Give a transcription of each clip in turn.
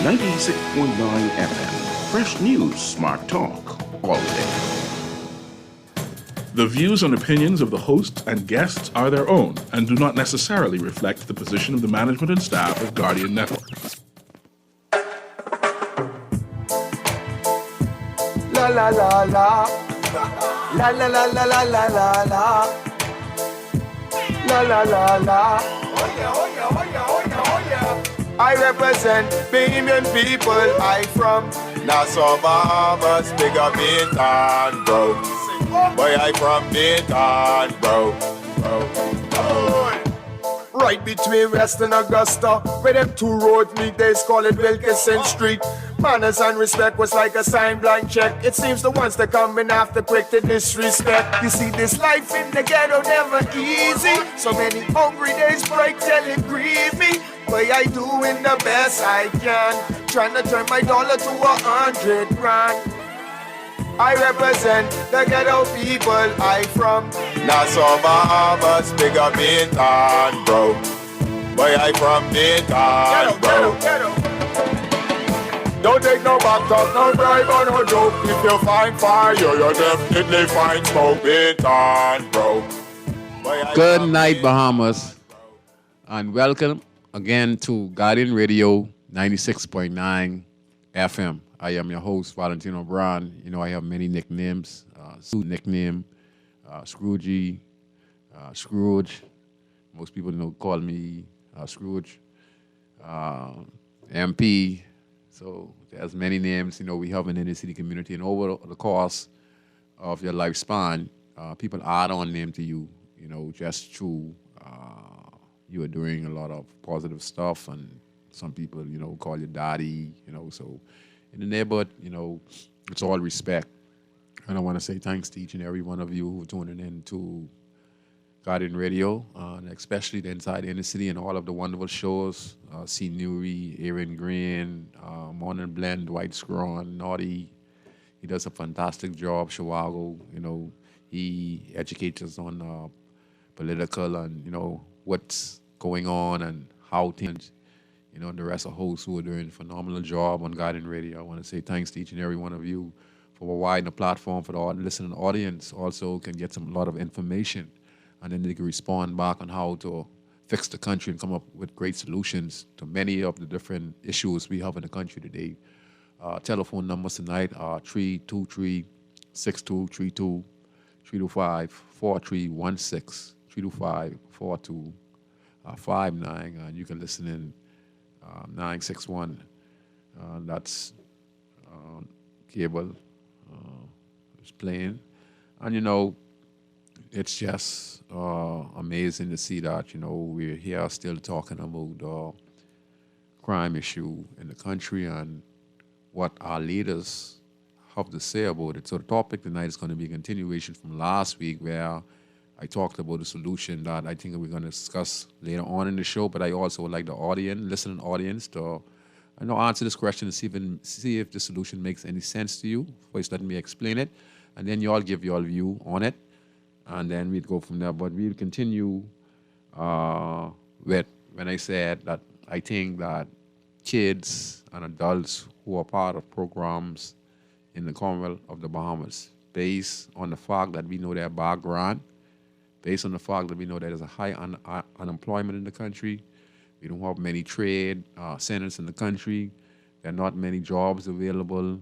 96.9 FM. Fresh news, smart talk, all day. The views and opinions of the hosts and guests are their own and do not necessarily reflect the position of the management and staff of Guardian Network. La la la la. La la la la la la la la. La la la la. Oh yeah, oh yeah, oh yeah, oh yeah, oh yeah. I represent Bahamian people. I from Nassau, Bahamas, big up Bintan, bro. Boy, I from Bintan, bro. Right between West and Augusta, where them two roads meet, they call it Wilkinson Street. Manners and respect was like a sign blank check. It seems the ones that coming after quick to disrespect. You see, this life in the ghetto never easy. So many hungry days break till it grieve me. But I doing the best I can, trying to turn my dollar to 100 grand. I represent the ghetto people. I from Nassau, Bahamas, big up Bintan, bro. Boy, I from Bintan, bro. Don't take no back talk, no bribe or no joke. If you find fire, you definitely find smoke. Bintan, bro. Good night, Bahamas, and welcome again to Guardian Radio 96.9 FM. I am your host, Valentino. You know, I have many nicknames. Nickname, Scrooge, Scrooge. Most people call me Scrooge. MP. So there's many names, we have in the inner city community. And over the course of your lifespan, people add on name to you, just through you are doing a lot of positive stuff. And some people, call you daddy, so in the neighborhood, it's all respect. And I want to say thanks to each and every one of you who are tuning in to Guardian Radio, and especially the Inside the Inner City and all of the wonderful shows. C. Newry, Aaron Green, Morning Blend, White Scrawn, Naughty. He does a fantastic job. Chihuahua, he educates us on political and, what's going on and how things. And the rest of hosts who are doing a phenomenal job on Guardian Radio. I want to say thanks to each and every one of you for providing a platform for the listening audience. Also can get a lot of information, and then they can respond back on how to fix the country and come up with great solutions to many of the different issues we have in the country today. Telephone numbers tonight are 323-6232, 325-4316, 325-4259, and you can listen in 961. That's cable is playing, and it's just amazing to see that we're here still talking about the crime issue in the country and what our leaders have to say about it. So the topic tonight is going to be a continuation from last week, where I talked about a solution that I think we're going to discuss later on in the show, but I also would like the listening audience to answer this question and see if the solution makes any sense to you. First, let me explain it, and then you all give your view on it, and then we'd go from there. But we'll continue with when I said that I think that kids and adults who are part of programs in the Commonwealth of the Bahamas, based on the fact that we know their background, based on the fact that we know there's a high unemployment in the country, we don't have many trade centers in the country, there are not many jobs available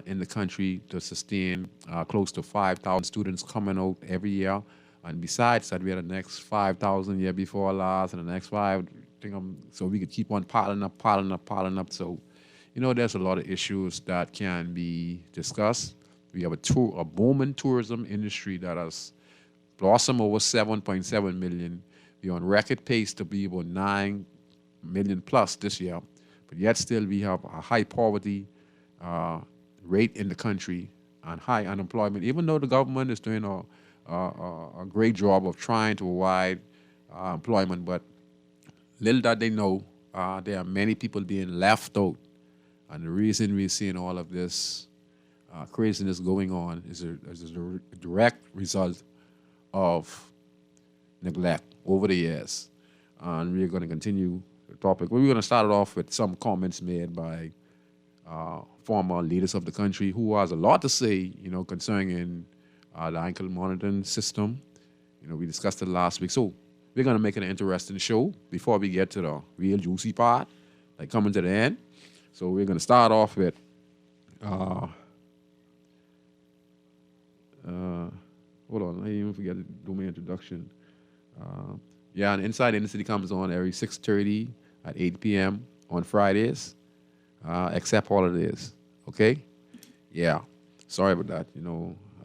in the country to sustain close to 5,000 students coming out every year. And besides that, we had the next 5,000 year before last, and the next five, so we could keep on piling up. So, there's a lot of issues that can be discussed. We have a booming tourism industry that has blossom over 7.7 million. We're on record pace to be about 9 million plus this year. But yet still we have a high poverty rate in the country and high unemployment, even though the government is doing a great job of trying to provide employment. But little that they know, there are many people being left out. And the reason we're seeing all of this craziness going on is a direct result of neglect over the years. And we're going to continue topic. We're going to start it off with some comments made by former leaders of the country who has a lot to say, concerning the ankle monitoring system. We discussed it last week. So we're going to make it an interesting show before we get to the real juicy part, like coming to the end. So we're going to start off with hold on, I didn't even forget to do my introduction. And Inside Inner City comes on every 6:30 at 8 p.m. on Fridays, except holidays. Okay? Yeah. Sorry about that.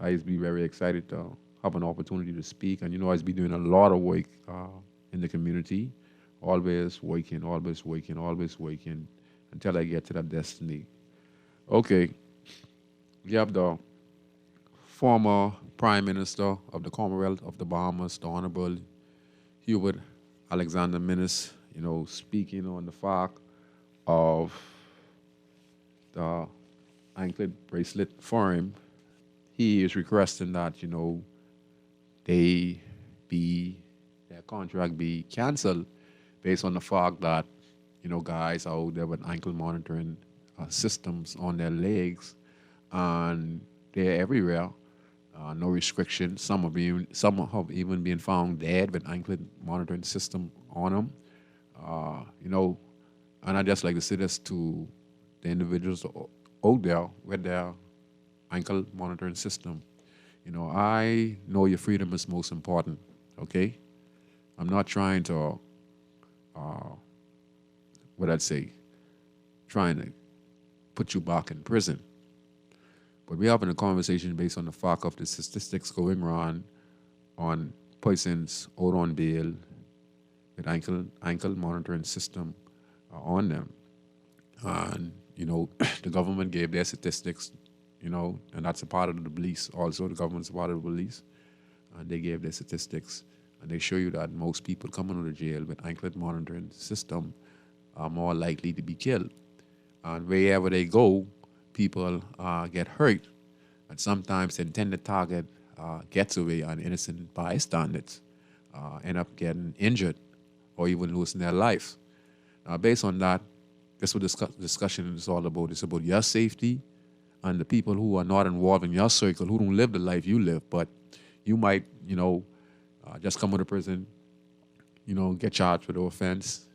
I used to be very excited to have an opportunity to speak, and I used to be doing a lot of work in the community, always working until I get to that destiny. Okay. You have the former Prime Minister of the Commonwealth of the Bahamas, the Honorable Hubert Alexander Minnis, speaking on the fact of the anklet bracelet forum. He is requesting that, their contract be canceled based on the fact that, guys are out there with ankle monitoring systems on their legs, and they're everywhere. No restrictions. Some have even been found dead with anklet monitoring system on them. And I just like to say this to the individuals out there with their ankle monitoring system. I know your freedom is most important. Okay, I'm not trying to, trying to put you back in prison. But we're having a conversation based on the fact of the statistics going on persons out on bail with ankle monitoring system on them. And, the government gave their statistics, and that's a part of the police. Also, the government's a part of the police. And they gave their statistics. And they show you that most people coming out of jail with anklet monitoring system are more likely to be killed. And wherever they go, people get hurt, and sometimes the intended target gets away, and innocent bystanders end up getting injured or even losing their life. Based on that, that's what this discussion is all about. It's about your safety and the people who are not involved in your circle, who don't live the life you live, but you might, just come out of prison, get charged with an offense,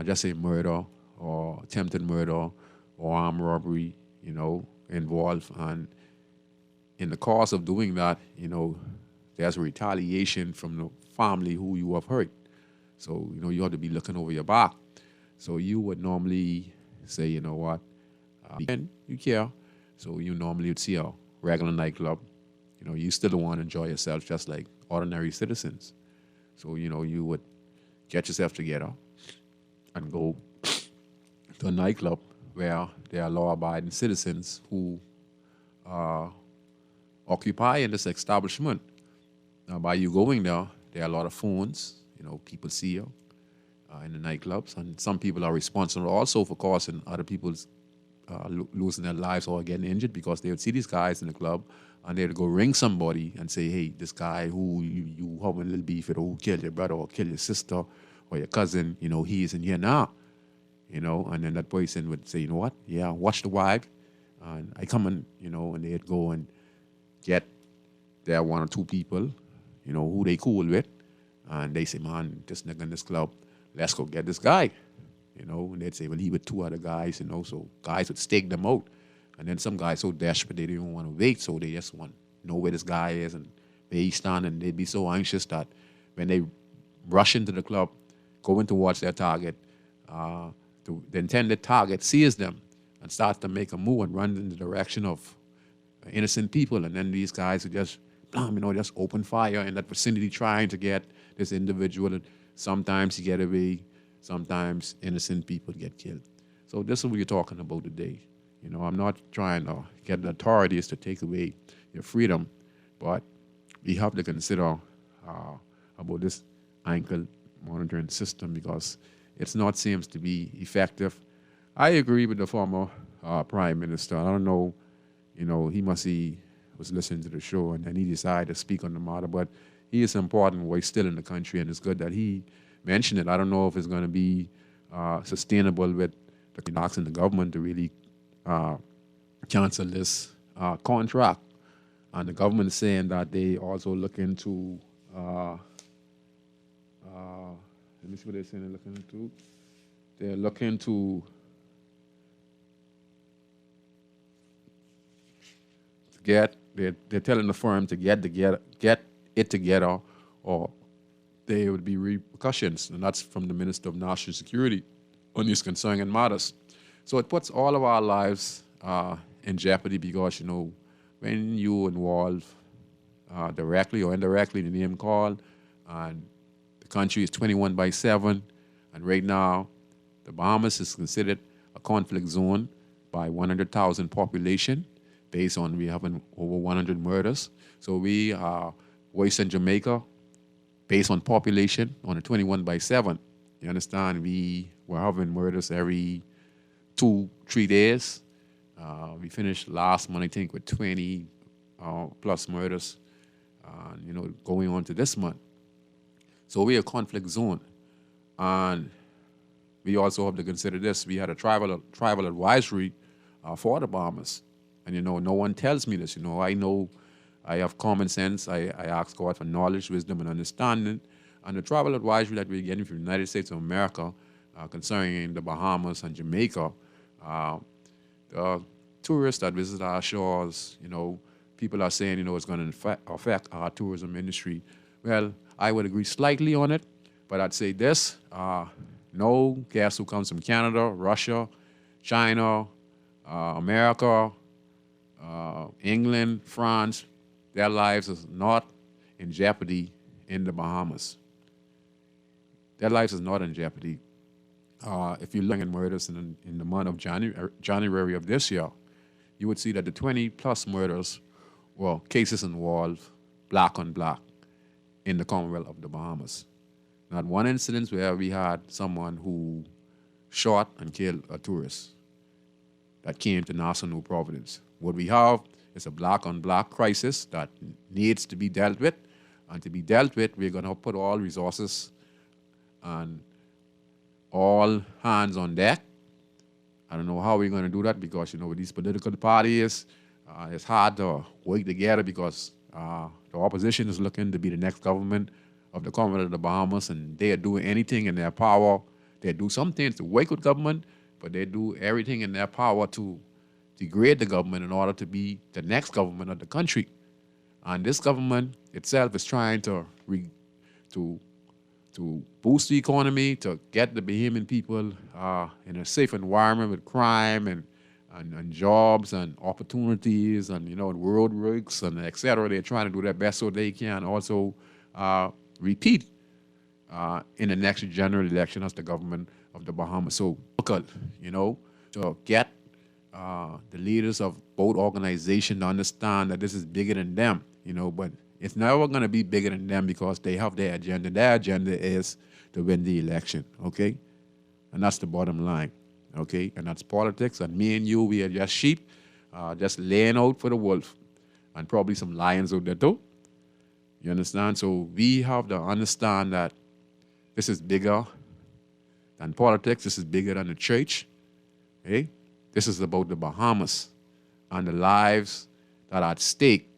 just say murder or attempted murder or armed robbery, involved. And in the course of doing that, there's a retaliation from the family who you have hurt. So, you have to be looking over your back. So you would normally say, you know what, and you care. So you normally would see a regular nightclub. You still want to enjoy yourself just like ordinary citizens. So, you would get yourself together and go to a nightclub where there are law-abiding citizens who occupy in this establishment. Now, by you going there are a lot of phones. People see you in the nightclubs, and some people are responsible also for causing other people's losing their lives or getting injured, because they would see these guys in the club and they'd go ring somebody and say, hey, this guy who you have a little beef with, or who killed your brother or killed your sister or your cousin, he is in here now. And then that person would say, you know what? Yeah, watch the wife. And I come and, and they'd go and get their one or two people, who they cool with. And they say, man, this nigga in this club, let's go get this guy. And they'd say, well, he with two other guys, so guys would stake them out. And then some guys so desperate, they didn't want to wait, so they just want to know where this guy is and where he's standing. And they'd be so anxious that when they rush into the club, going towards their target, the intended target sees them and starts to make a move and run in the direction of innocent people. And then these guys would just open fire in that vicinity trying to get this individual. And sometimes you get away, sometimes innocent people get killed. So this is what you're talking about today. I'm not trying to get the authorities to take away your freedom, but we have to consider about this ankle monitoring system, because it's not seems to be effective. I agree with the former Prime Minister. I don't know, he was listening to the show and then he decided to speak on the matter, but he is an important voice still in the country, and it's good that he mention it. I don't know if it's going to be sustainable with asking the government to really cancel this contract. And the government is saying that they also look into, let me see what they're saying they're looking into. They're looking to they're telling the firm to get it together, or there would be repercussions, and that's from the Minister of National Security on these concerning matters. So it puts all of our lives in jeopardy because, when you involve directly or indirectly in the name call, and the country is 21/7, and right now the Bahamas is considered a conflict zone by 100,000 population, based on we having over 100 murders. So we are worse than Jamaica, based on population, on a 21/7. You understand? We were having murders every 2-3 days. We finished last month, I think, with 20 plus murders, going on to this month. So we're a conflict zone. And we also have to consider this. We had a tribal advisory for the Bahamas. And, no one tells me this. I know I have common sense. I ask God for knowledge, wisdom, and understanding. And the tribal advisory that we're getting from the United States of America concerning the Bahamas and Jamaica, the tourists that visit our shores, people are saying, it's going to affect our tourism industry. Well, I would agree slightly on it, but I'd say this, no guest who comes from Canada, Russia, China, America, England, France, their lives is not in jeopardy in the Bahamas. Their lives is not in jeopardy. If you look at murders in the month of January of this year, you would see that the 20-plus murders were cases involved black on black in the Commonwealth of the Bahamas. Not one incident where we had someone who shot and killed a tourist that came to Nassau, New Providence. What we have is a black-on-black crisis that needs to be dealt with. And to be dealt with, we're going to put all resources and all hands on deck. I don't know how we're going to do that because, with these political parties, it's hard to work together because the opposition is looking to be the next government of the Commonwealth of the Bahamas, and they are doing anything in their power. They do some things to work with government, but they do everything in their power to degrade the government in order to be the next government of the country. And this government itself is trying to boost the economy, to get the Bahamian people in a safe environment with crime and jobs and opportunities and, road works and et cetera. They're trying to do their best so they can also repeat in the next general election as the government of the Bahamas. So, to get the leaders of both organizations to understand that this is bigger than them, but it's never going to be bigger than them because they have their agenda. Their agenda is to win the election, okay? And that's the bottom line, okay? And that's politics. And me and you, we are just sheep, just laying out for the wolf. And probably some lions out there too. You understand? So we have to understand that this is bigger than politics. This is bigger than the church, okay? This is about the Bahamas and the lives that are at stake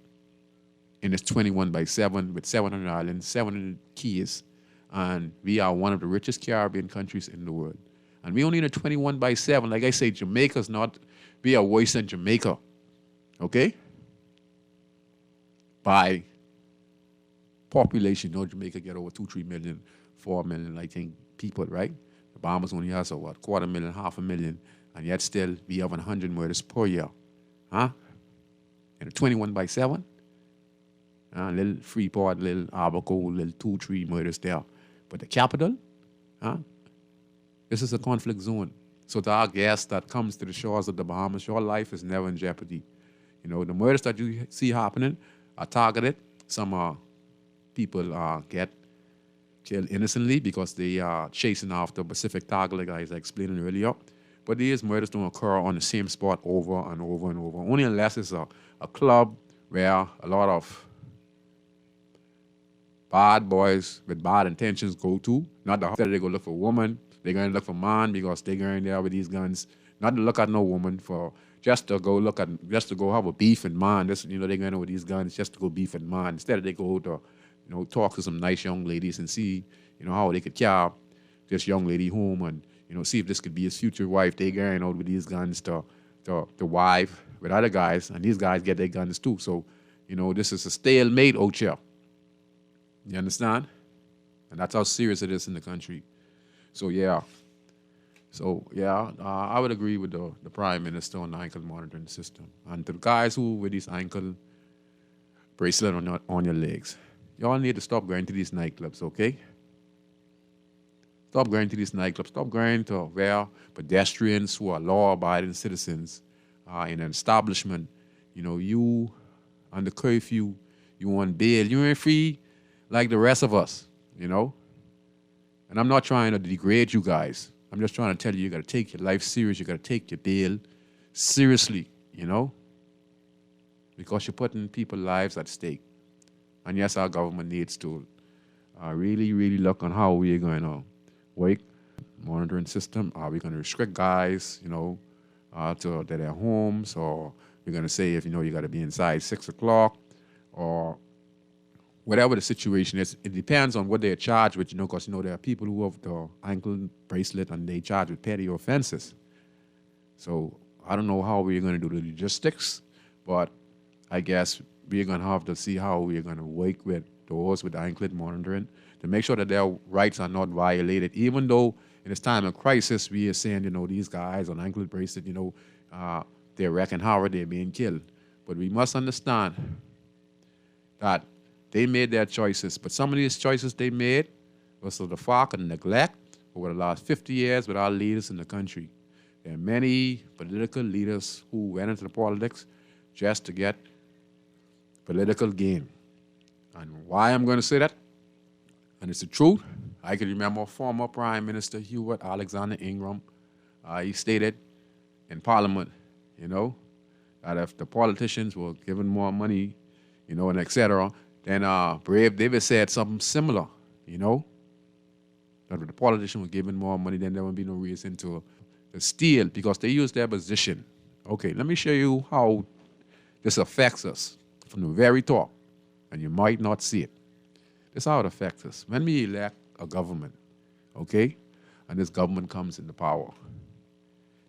in this 21/7 with 700 islands, 700 keys, and we are one of the richest Caribbean countries in the world. And we only in a 21/7. Like I say, Jamaica's not, we are worse than Jamaica, okay? By population, Jamaica get over 2-3 million, 4 million, I think, people, right? The Bahamas only has, 250,000, 500,000, and yet still we have 100 murders per year, huh? In a 21/7. Little Freeport, little Abaco, little 2-3 murders there. But the capital, this is a conflict zone. So to our guests that comes to the shores of the Bahamas, your life is never in jeopardy. The murders that you see happening are targeted. Some people get killed innocently because they are chasing after specific target, like I was explaining earlier. But these murders don't occur on the same spot over and over and over, only unless it's a club where a lot of bad boys with bad intentions go to. Not the that they go look for woman. They're going to look for man because they're going there with these guns. Not to look at no woman for just to go have a beef and man. This, they're going there with these guns just to go beef and man. Instead, they go to, talk to some nice young ladies and see, how they could carry this young lady home and, see if this could be his future wife. They going out with these guns to wife with other guys, and these guys get their guns too. So, this is a stalemate out here. You understand? And that's how serious it is in the country. So, yeah. I would agree with the Prime Minister on the ankle monitoring system. And to the guys who with these ankle bracelet on your legs, y'all need to stop going to these nightclubs, okay? Stop going to these nightclubs. Stop going to where pedestrians who are law-abiding citizens in an establishment, you under curfew, you on bail, you ain't free like the rest of us, And I'm not trying to degrade you guys. I'm just trying to tell you got to take your life serious. You got to take your bail seriously, because you're putting people's lives at stake. And yes, our government needs to really, really look on how we're going to work monitoring system. Are we going to restrict guys, to their homes, or we're going to say if you got to be inside 6 o'clock, or whatever the situation is. It depends on what they're charged with, because there are people who have the ankle bracelet and they charge with petty offenses. So I don't know how we're going to do the logistics, but I guess we're going to have to see how we're going to work with those with anklet monitoring to make sure that their rights are not violated, even though in this time of crisis, we are saying, these guys on anklet bracelet, they're wrecking havoc, they're being killed. But we must understand that they made their choices, but some of these choices they made was of the fact and neglect over the last 50 years with our leaders in the country. There are many political leaders who went into the politics just to get political gain. And why I'm going to say that, and it's the truth, I can remember former Prime Minister Hubert Alexander Ingram. He stated in Parliament, that if the politicians were given more money, and et cetera, then Brave David said something similar, that if the politician was given more money, then there would be no reason to steal because they use their position. Okay, let me show you how this affects us from the very top, and you might not see it. This is how it affects us. When we elect a government, okay, and this government comes into power,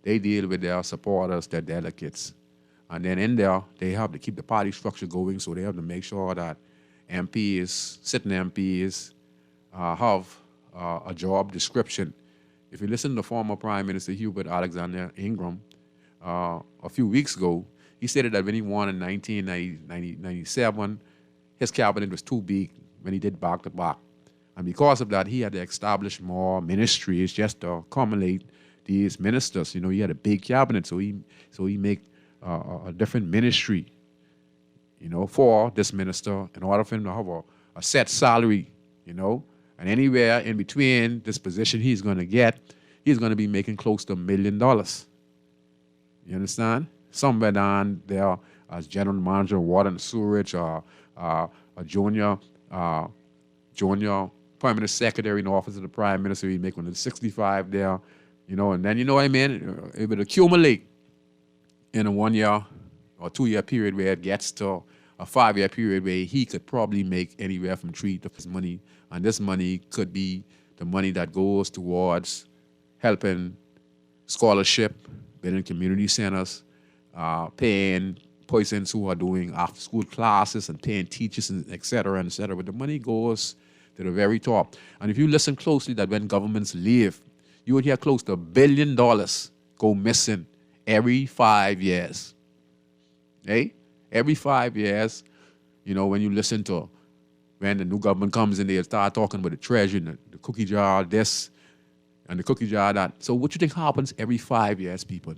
they deal with their supporters, their delegates, and then in there, they have to keep the party structure going, so they have to make sure that sitting MPs, have a job description. If you listen to former Prime Minister Hubert Alexander Ingram a few weeks ago, he stated that when he won in 1997, his cabinet was too big when he did back-to-back. And because of that, he had to establish more ministries just to accommodate these ministers. He had a big cabinet, so he make a different ministry, for this minister in order for him to have a set salary, and anywhere in between this position he's going to get, he's going to be making close to $1 million. You understand? Somewhere down there as general manager of water and sewerage, or a junior permanent secretary in the office of the prime minister, he'd make 165 there, and then it would accumulate in a 1 year or 2 year period where it gets to a 5 year period where he could probably make anywhere from 3 to 5 money, and this money could be the money that goes towards helping scholarship, building community centers, paying persons who are doing after school classes and paying teachers, and et cetera, et cetera. But the money goes to the very top. And if you listen closely, that when governments leave, you would hear close to $1 billion go missing every 5 years. Hey? Every 5 years, when you listen to when the new government comes in, they start talking about the treasury and the cookie jar this and the cookie jar that. So what you think happens every 5 years, people?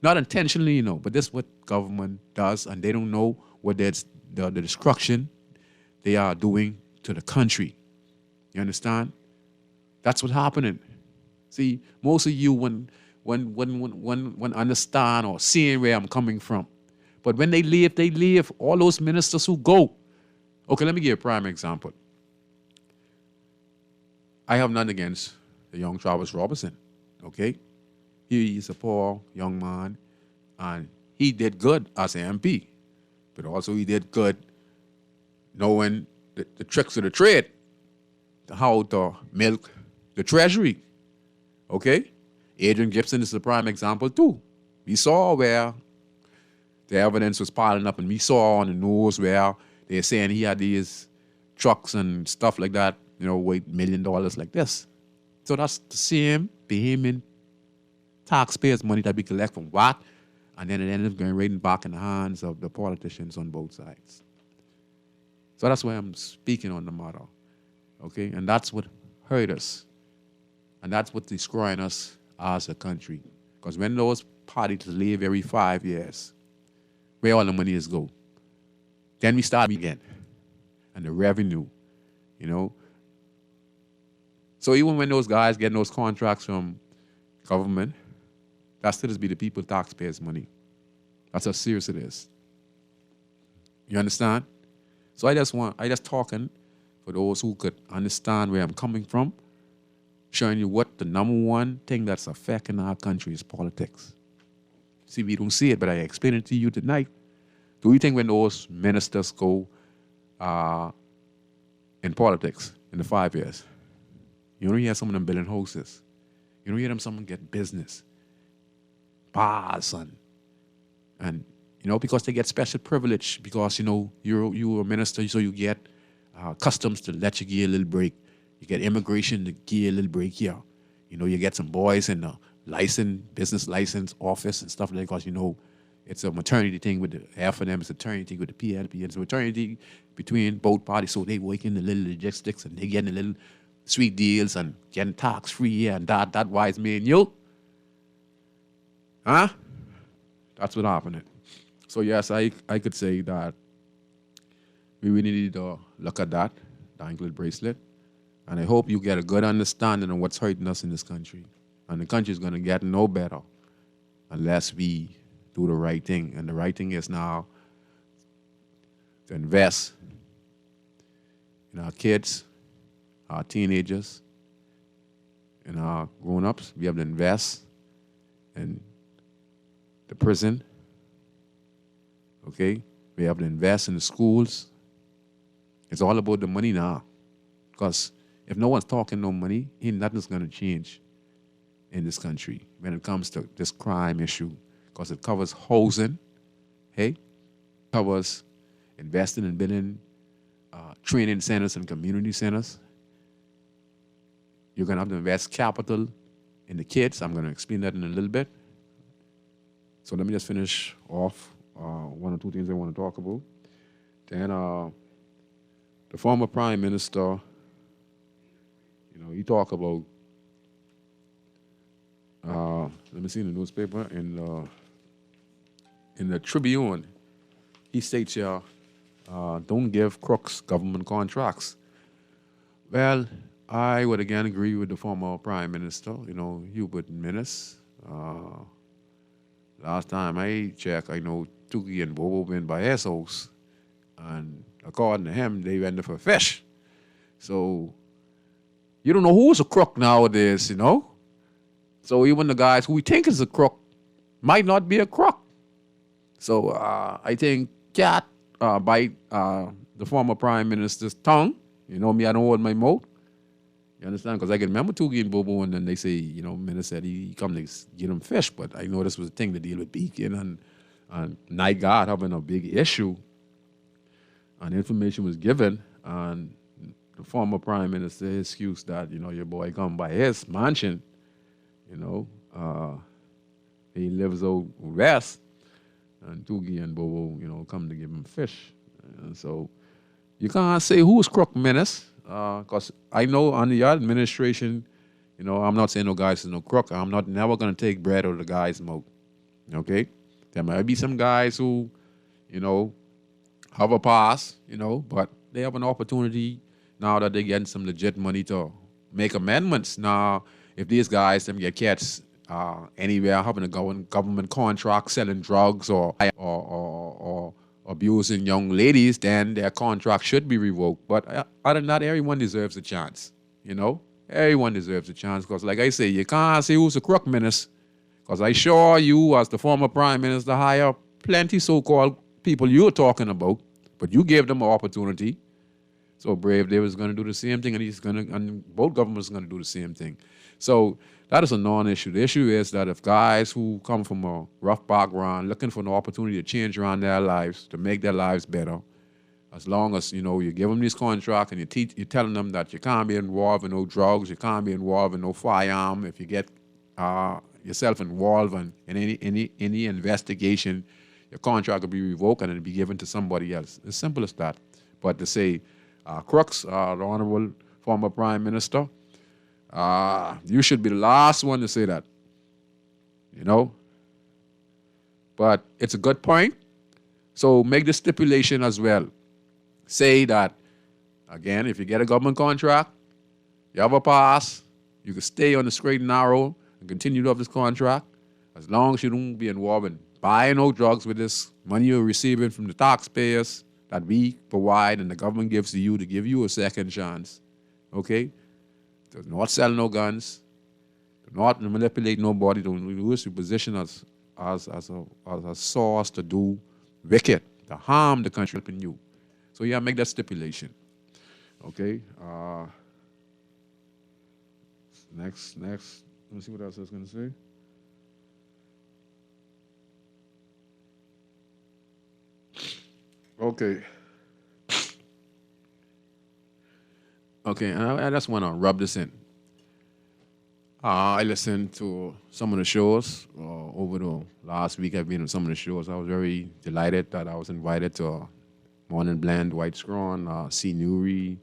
Not intentionally, but this is what government does, and they don't know what the destruction they are doing to the country. You understand? That's what's happening. See, most of you when understand or seeing where I'm coming from. But when they leave, all those ministers who go. Okay, let me give you a prime example. I have nothing against the young Travis Robertson, okay? He is a poor young man, and he did good as an MP, but also he did good knowing the tricks of the trade, how to milk the treasury, okay? Adrian Gibson is a prime example too. We saw where the evidence was piling up, and we saw on the news where they're saying he had these trucks and stuff like that, worth $1 million like this. So that's the same payment taxpayers' money that we collect from what, and then it ended up going right back in the hands of the politicians on both sides. So that's why I'm speaking on the matter, okay? And that's what hurt us, and that's what's destroying us as a country. Because when those parties leave every 5 years, where all the money is go, then we start again, and the revenue, So even when those guys get those contracts from government, that still just be the people, taxpayers' money. That's how serious it is. You understand? So I just talking for those who could understand where I'm coming from, showing you what the number one thing that's affecting our country is politics. See, we don't see it, but I explain it to you tonight. Do you think when those ministers go in politics in the 5 years, you don't hear some of them building houses. You don't hear them someone get business, bars, and because they get special privilege because you're a minister, so you get customs to let you get a little break. You get immigration to give a little break here. You get some boys in the business license office and stuff like that because it's a maternity thing with the half of them, it's a maternity thing with the PLP, it's a maternity between both parties, so they work in the little logistics and they getting a little sweet deals and getting tax-free here and that wise man, huh? That's what happened. So yes, I could say that we really need to look at that, the ankle bracelet, and I hope you get a good understanding of what's hurting us in this country. And the country is going to get no better unless we do the right thing. And the right thing is now to invest in our kids, our teenagers, and our grown-ups. We have to invest in the prison, okay? We have to invest in the schools. It's all about the money now. Because if no one's talking no money, nothing's going to change in this country when it comes to this crime issue. Because it covers housing, hey? Covers investing in building training centers and community centers. You're going to have to invest capital in the kids. I'm going to explain that in a little bit. So let me just finish off one or two things I want to talk about. Then the former prime minister, he talked about, let me see in the newspaper, in the Tribune, he states here, don't give crooks government contracts. Well, I would again agree with the former prime minister, Hubert Minnis. Last time I checked, I know Tuki and Bobo been by his house, and according to him, they went there for fish. So you don't know who's a crook nowadays, So even the guys who we think is a crook might not be a crook. So I think cat bite the former prime minister's tongue. Me, I don't hold my mouth. You understand? Because I can remember Tuki and Bobo, and then they say, Minister said he come to get him fish, but I know this was a thing to deal with Beacon and Night Guard having a big issue. And information was given, and the former prime minister excuse that, your boy come by his mansion, he lives out west, and Tuki and Bobo, come to give him fish. So you can't say who's crook, Menace, because I know under your administration, I'm not saying no guys is no crook. I'm never going to take bread out of the guy's mouth, okay? There might be some guys who, have a pass, but they have an opportunity now that they're getting some legit money to make amendments. Now, if these guys them get catch anywhere having a government contract selling drugs or abusing young ladies, then their contract should be revoked. But other than that, everyone deserves a chance. Everyone deserves a chance because, like I say, you can't say who's a crook minister because I sure you, as the former prime minister, hire plenty so-called people you're talking about, but you gave them an opportunity. So Brave Day was going to do the same thing, and both governments are going to do the same thing. So that is a non-issue. The issue is that if guys who come from a rough background looking for an opportunity to change around their lives, to make their lives better, as long as, you give them this contract and you're telling them that you can't be involved in no drugs, you can't be involved in no firearm. If you get yourself involved in any investigation, your contract will be revoked and it'll be given to somebody else. As simple as that. But to say, crooks, the Honorable former Prime Minister, you should be the last one to say that, But it's a good point. So make the stipulation as well. Say that, again, if you get a government contract, you have a pass, you can stay on the straight and narrow and continue to have this contract as long as you don't be involved in buying no drugs with this money you're receiving from the taxpayers that we provide and the government gives to you give you a second chance. Okay? Do not sell no guns. Do not manipulate nobody. Don't use your position as a source to do wicked, to harm the country in you. So yeah, make that stipulation. Okay. Next. Let me see what else I was going to say. Okay. Okay, and I just want to rub this in. I listened to some of the shows over the last week. I've been on some of the shows. I was very delighted that I was invited to Morning Blend, White Scrawn, C. Newry,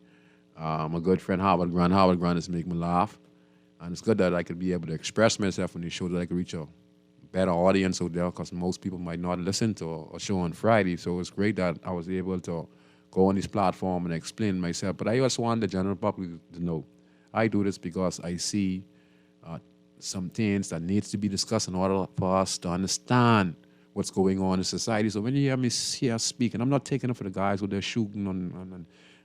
my good friend Howard Grant. Howard Grant is making me laugh. And it's good that I could be able to express myself on these shows, that I could reach a better audience out there because most people might not listen to a show on Friday. So it's great that I was able to go on this platform and explain myself. But I also want the general public to know I do this because I see some things that needs to be discussed in order for us to understand what's going on in society. So when you hear me here speaking, I'm not taking it for the guys with their shooting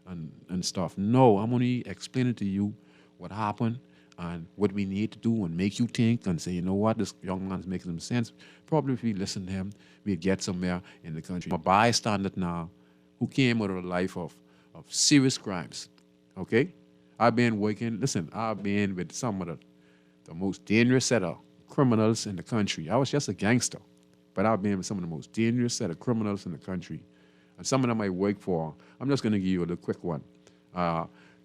and stuff. No, I'm only explaining to you what happened and what we need to do and make you think and say, you know what, this young man's making some sense. Probably if we listen to him, we'd get somewhere in the country. I'm a bystander now who came out of a life of serious crimes, okay? I've been with some of the most dangerous set of criminals in the country. I was just a gangster, but I've been with some of the most dangerous set of criminals in the country. And some of them I work for. I'm just going to give you a quick one.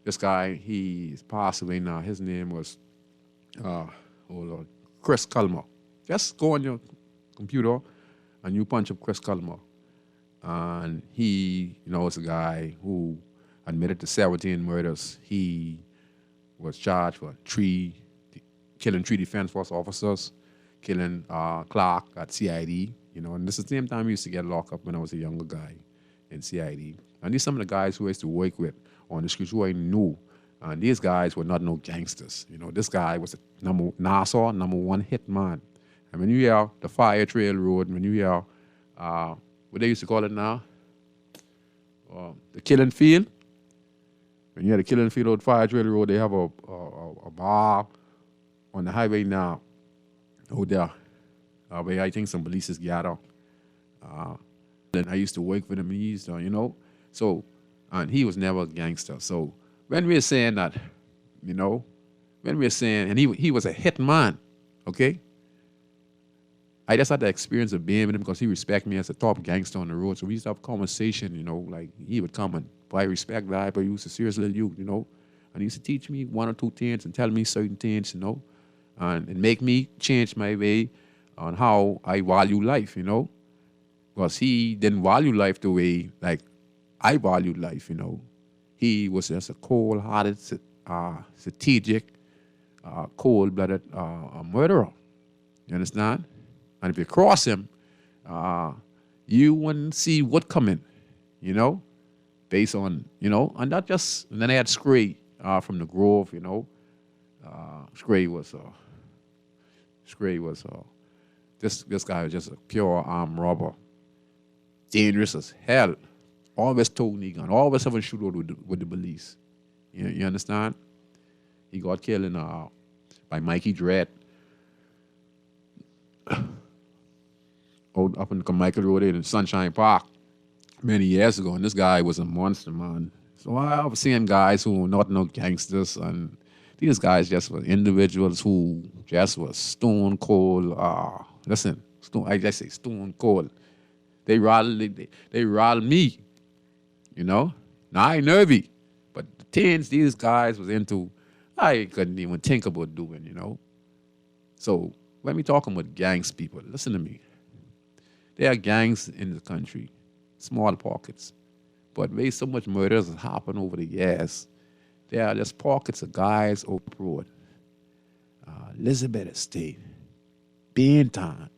This guy, he's passed away now. His name was, Chris Culmer. Just go on your computer and you punch up Chris Culmer. And he, is a guy who admitted to 17 murders. He was charged for killing 3 Defense Force officers, killing Clark at CID, and this is the same time I used to get locked up when I was a younger guy in CID. And these are some of the guys who I used to work with on the streets who I knew. And these guys were not no gangsters. This guy was a Nassau number 1 hit man. And when you hear the Fire Trail Road, when you hear, what they used to call it now, the Killing Field. When you hear the Killing Field on Fire Trail Road, they have a bar on the highway now, out there, where I think some police gather. Then I used to work with him, and he was never a gangster. So when we're saying that, and he was a hit man, okay? I just had the experience of being with him because he respected me as a top gangster on the road. So we used to have conversation, like he would come and, I respect that, but he was a serious little youth, and he used to teach me 1 or 2 things and tell me certain things, and make me change my way on how I value life, because he didn't value life the way, like, I valued life, He was just a cold-hearted, strategic, cold-blooded murderer. You understand? And if you cross him, you wouldn't see what coming, based on, and that just, and then I had Scray from the Grove, Scray was this guy was just a pure armed robber, dangerous as hell. Always toting gun, always having shoot with the police. You understand? He got killed by Mikey Dread. Up in Michael Road in Sunshine Park many years ago. And this guy was a monster, man. So I was seeing guys who were not no gangsters, and these guys just were individuals who just was stone cold. I just say stone cold. They rattled me, you know. Now I ain't nervy, but the things these guys was into, I couldn't even think about doing, you know. So when we talking about gangs, people, listen to me. There are gangs in the country, small pockets, but way so much murders has happened over the years. There are just pockets of guys abroad. Elizabeth Estate, Baintown,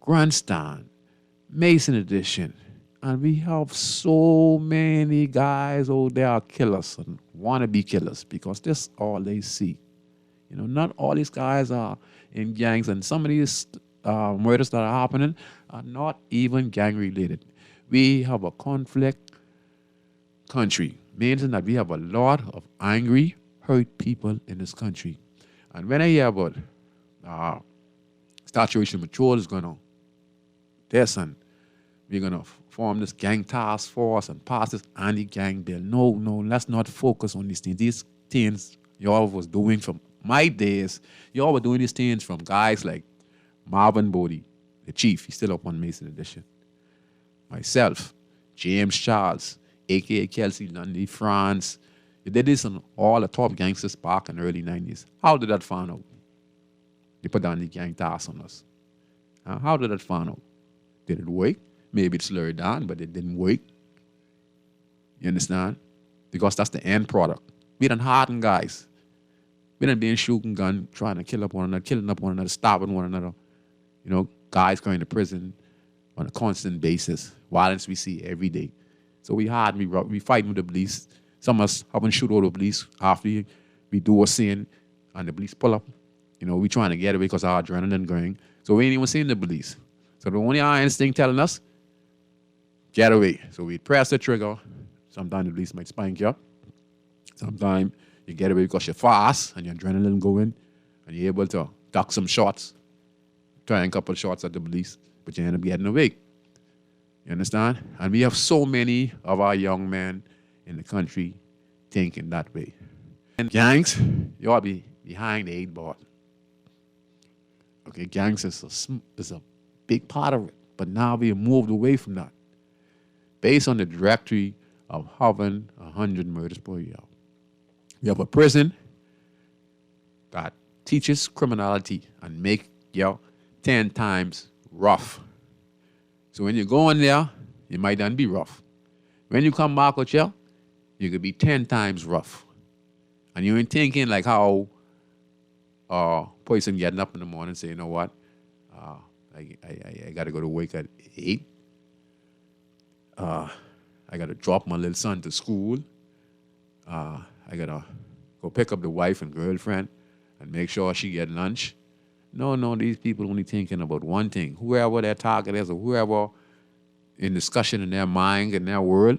Grandstand, Mason Edition. And we have so many guys out there are killers and want to be killers because that's all they see. You know, not all these guys are in gangs, and some of these murders that are happening are not even gang related. We have a conflict country, meaning that we have a lot of angry, hurt people in this country. And when I hear about saturation patrol is going on, we're going to form this gang task force and pass this anti-gang bill. No, let's not focus on these things. These things y'all was doing from my days, y'all were doing these things from guys like Marvin Bodie, the chief, he's still up on Mason Edition. Myself, James Charles, a.k.a. Kelsey Lundy, France. They did this on all the top gangsters back in the early 90s. How did that find out? They put down the gang task on us. How did that find out? Did it work? Maybe it slowed down, but it didn't work. You understand? Because that's the end product. We done hardened guys. We done been shooting gun, trying to kill up one another, killing up one another, stopping one another. You know, guys going to prison on a constant basis. Violence we see every day. So we harden, we fighting with the police. Some of us haven't shoot all the police after we do a sin and the police pull up. You know, we trying to get away because our adrenaline going. So we ain't even seeing the police. So the only our instinct telling us, get away. So we press the trigger. Sometimes the police might spank you up. Sometimes you get away because you're fast and your adrenaline going and you're able to duck some shots, try a couple shots at the police, but you end up getting away. You understand? And we have so many of our young men in the country thinking that way. And gangs, you ought to be behind the 8 ball. Okay, gangs is a big part of it, but now we have moved away from that. Based on the directory of having 100 murders per year. We have a prison that teaches criminality and make you 10 times rough. So when you go in there, you might then be rough. When you come back out here, you could be 10 times rough. And you ain't thinking like how person getting up in the morning and say, you know what, I got to go to work at 8. I got to drop my little son to school. I got to go pick up the wife and girlfriend and make sure she get lunch. No, these people only thinking about one thing. Whoever their target is or whoever in discussion in their mind, in their world,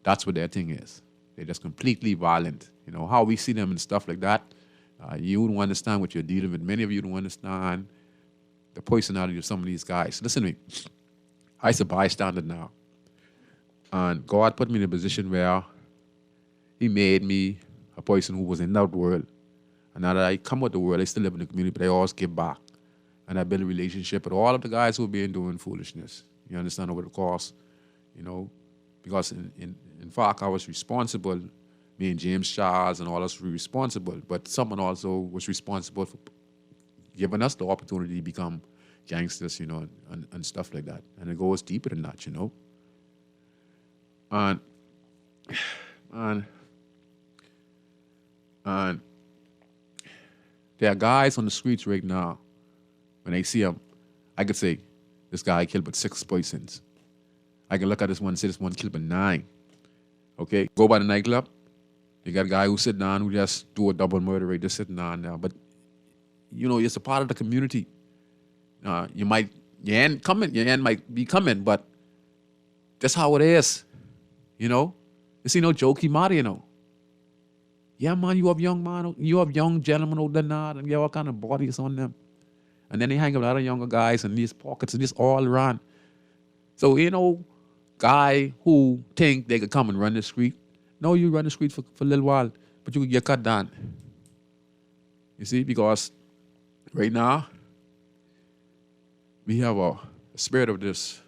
that's what their thing is. They're just completely violent. You know, how we see them and stuff like that, you don't understand what you're dealing with. Many of you don't understand the personality of some of these guys. Listen to me. I'm a bystander now. And God put me in a position where he made me a person who was in that world. And now that I come out the world, I still live in the community, but I always give back. And I build a relationship with all of the guys who have been doing foolishness. You understand, over the course, you know, because in fact, I was responsible, me and James Charles and all us were responsible, but someone also was responsible for giving us the opportunity to become gangsters, you know, and stuff like that. And it goes deeper than that, you know. And there are guys on the streets right now, when I see them, I could say, this guy killed but 6 persons. I can look at this one and say this one killed but 9. Okay? Go by the nightclub, you got a guy who sit down, who just do a double murder rate, just sitting down there. But, you know, it's a part of the community. Your end might be coming, but that's how it is. You know? It's no jokey matter, you know. Yeah, man, you have young gentlemen out there now, and you have all kind of bodies on them. And then they hang with other younger guys in these pockets, and this all run. So, guy who think they could come and run the street, no, you run the street for a little while, but you could get cut down. You see, because right now, we have a spirit of this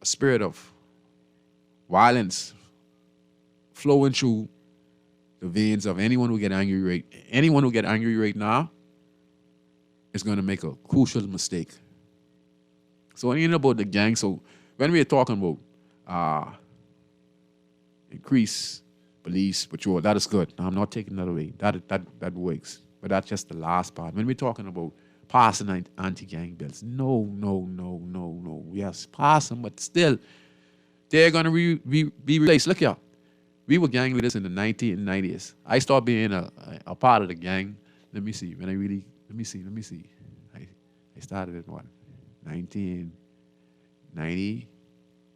a spirit of violence flowing through the veins of anyone who get angry right now is going to make a crucial mistake. So it ain't about the gang. So when we're talking about increase police patrol, that is good. I'm not taking that away. That works. But that's just the last part. When we're talking about passing anti-gang bills, no. Yes, pass them, but still, they're going to be replaced. Look here. We were gang leaders in the 1990s. I started being a part of the gang. Let me see. I started in what? 1990,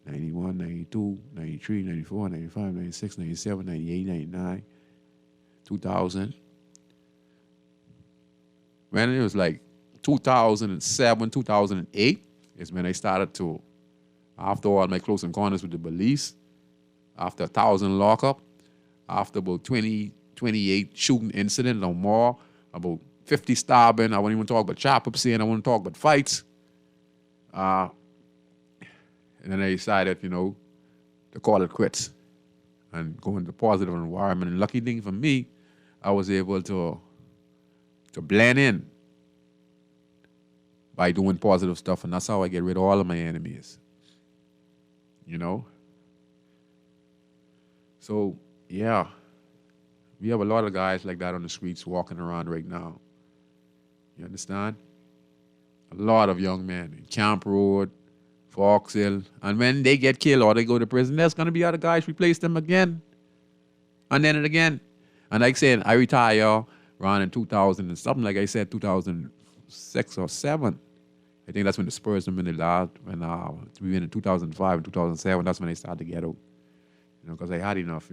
91, 92, 93, 94, 95, 96, 97, 98, 99, 2000. When it was like 2007, 2008 is when I started to, after all my close encounters with the police, after 1,000 lockup, after about 28 shooting incidents or more, about 50 stabbing, I won't even talk about chop-ups, and I won't talk about fights. And then I decided, to call it quits and go into a positive environment. And lucky thing for me, I was able to blend in by doing positive stuff, and that's how I get rid of all of my enemies. So, yeah, we have a lot of guys like that on the streets walking around right now. You understand? A lot of young men in Camp Road, Fox Hill, and when they get killed or they go to prison, there's going to be other guys replace them again. And then again. And like I said, I retire around in 2000 and something, like I said, 2006 or 7. I think that's when the Spurs were in the last, when we went in 2005 and 2007, that's when I started to get out. Because I had enough,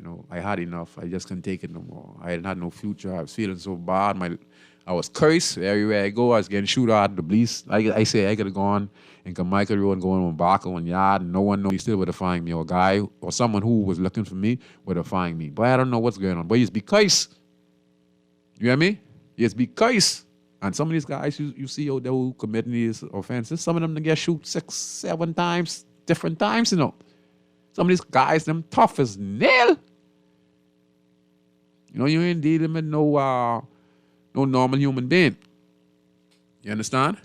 I just couldn't take it no more. I had no future. I was feeling so bad. I was cursed. Everywhere I go, I was getting shot at the police. I say I could have gone in Carmichael Road and gone on Baco and Yard, and no one knows. He still would have found me. Or a guy or someone who was looking for me would have found me. But I don't know what's going on. But it's because, you hear me? It's because, and some of these guys you see out there who committing these offenses, some of them get shoot 6, 7 times, different times, Some of these guys, them tough as nail. You ain't dealing with no normal human being. You understand?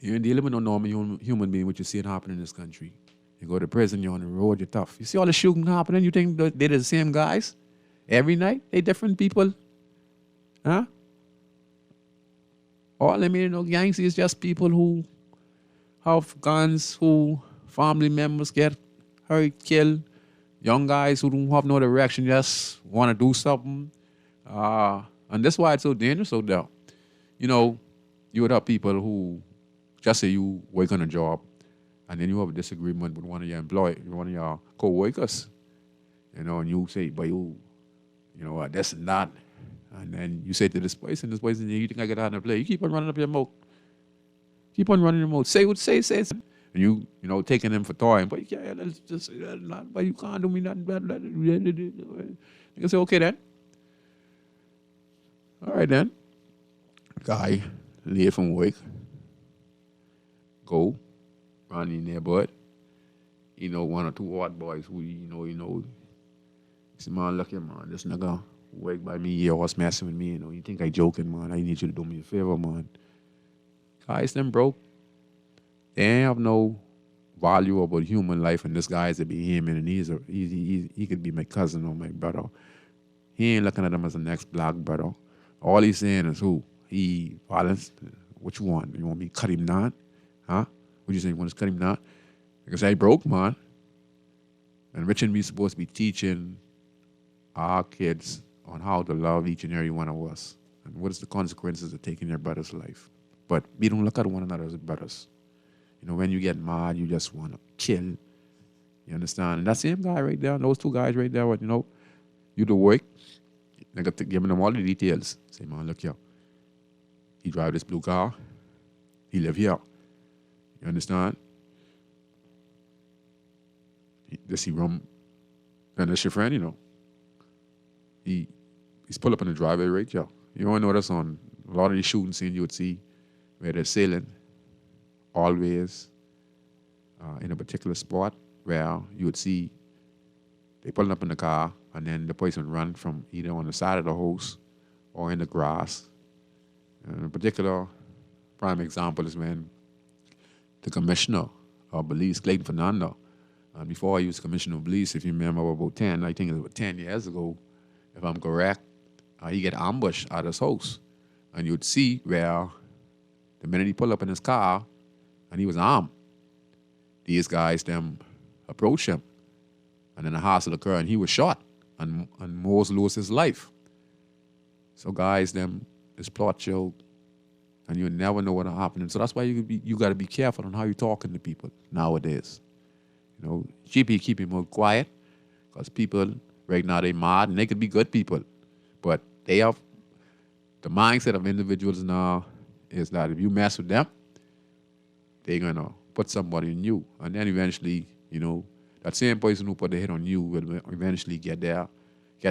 You ain't dealing with no normal human being, what you see it happening in this country. You go to prison, you're on the road, you're tough. You see all the shooting happening, you think they're the same guys? Every night, they different people. Huh? All gangs is just people who have guns, who family members get hurt, killed, young guys who don't have no direction, just want to do something. And that's why it's so dangerous out there. You would have people who, just say you work on a job, and then you have a disagreement with one of your co-workers, and you say, but this and that. And then you say to this person, you think I get out of play. You keep on running up your mouth. Keep on running your mouth. Say what say. And you taking them for toy. But yeah, let's just say that. But you can't do me nothing bad. You can say, okay then. All right then. Guy, leave from work. Go. Run in the neighborhood. 1 or 2 white boys who, say, man, look here, man. This nigga work by me. You always messing with me. You think I joking, man. I need you to do me a favor, man. Guys, them broke. They ain't have no value about human life, and this guy is a behemoth, and he could be my cousin or my brother. He ain't looking at them as the next black brother. All he's saying is who? He violence. What you want? You want me to cut him down? Huh? What you saying? You want to cut him down? Because I broke, man. And Rich and me supposed to be teaching our kids on how to love each and every one of us. And what is the consequences of taking your brother's life. But we don't look at one another as brothers. When you get mad, you just want to kill You understand? And that same guy right there, those two guys right there, what you do work. I got to give them all the details. Say, man, look here. He drive this blue car. He live here. You understand? He room, and that's your friend. He's pull up in the driveway right here. You want to notice on a lot of these shooting scenes you would see where they're sailing always in a particular spot where you would see they pulling up in the car and then the person run from either on the side of the house or in the grass. And a particular prime example is when the commissioner of police, Clayton Fernando, before he was commissioner of police, if you remember, about 10 years ago, if I'm correct, he get ambushed at his house. And you'd see where the minute he pulled up in his car and he was armed, these guys them approached him. And then a hassle occurred and he was shot and Mose lost his life. So guys, them this plot show and you never know what'll happen. And so that's why you got to be careful on how you're talking to people nowadays. GP keep him more quiet because people right now they mad and they could be good people, but they have the mindset of individuals now is that if you mess with them, they're gonna put somebody in you, and then eventually, that same person who put the hit on you will eventually get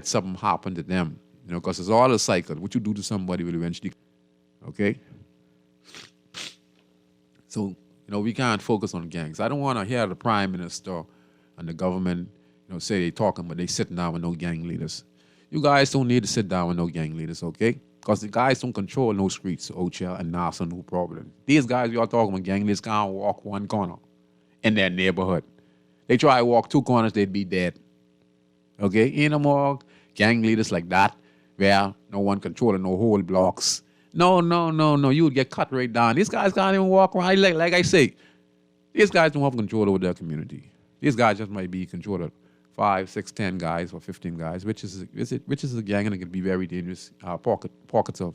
something happen to them, because it's all a cycle. What you do to somebody will eventually, okay? So, we can't focus on gangs. I don't want to hear the prime minister and the government, say they talking, but they sitting down with no gang leaders. You guys don't need to sit down with no gang leaders, okay? Because the guys don't control no streets, Ocha and Nassau, no problem. These guys y'all talking about gang leaders can't walk one corner in their neighborhood. They try to walk two corners, they'd be dead. Okay? Ain't no more gang leaders like that where no one controlling no whole blocks. No. You would get cut right down. These guys can't even walk around. Like I say, these guys don't have control over their community. These guys just might be controlled 5, 6, 10 guys or 15 guys, which is a gang, and it can be very dangerous pockets of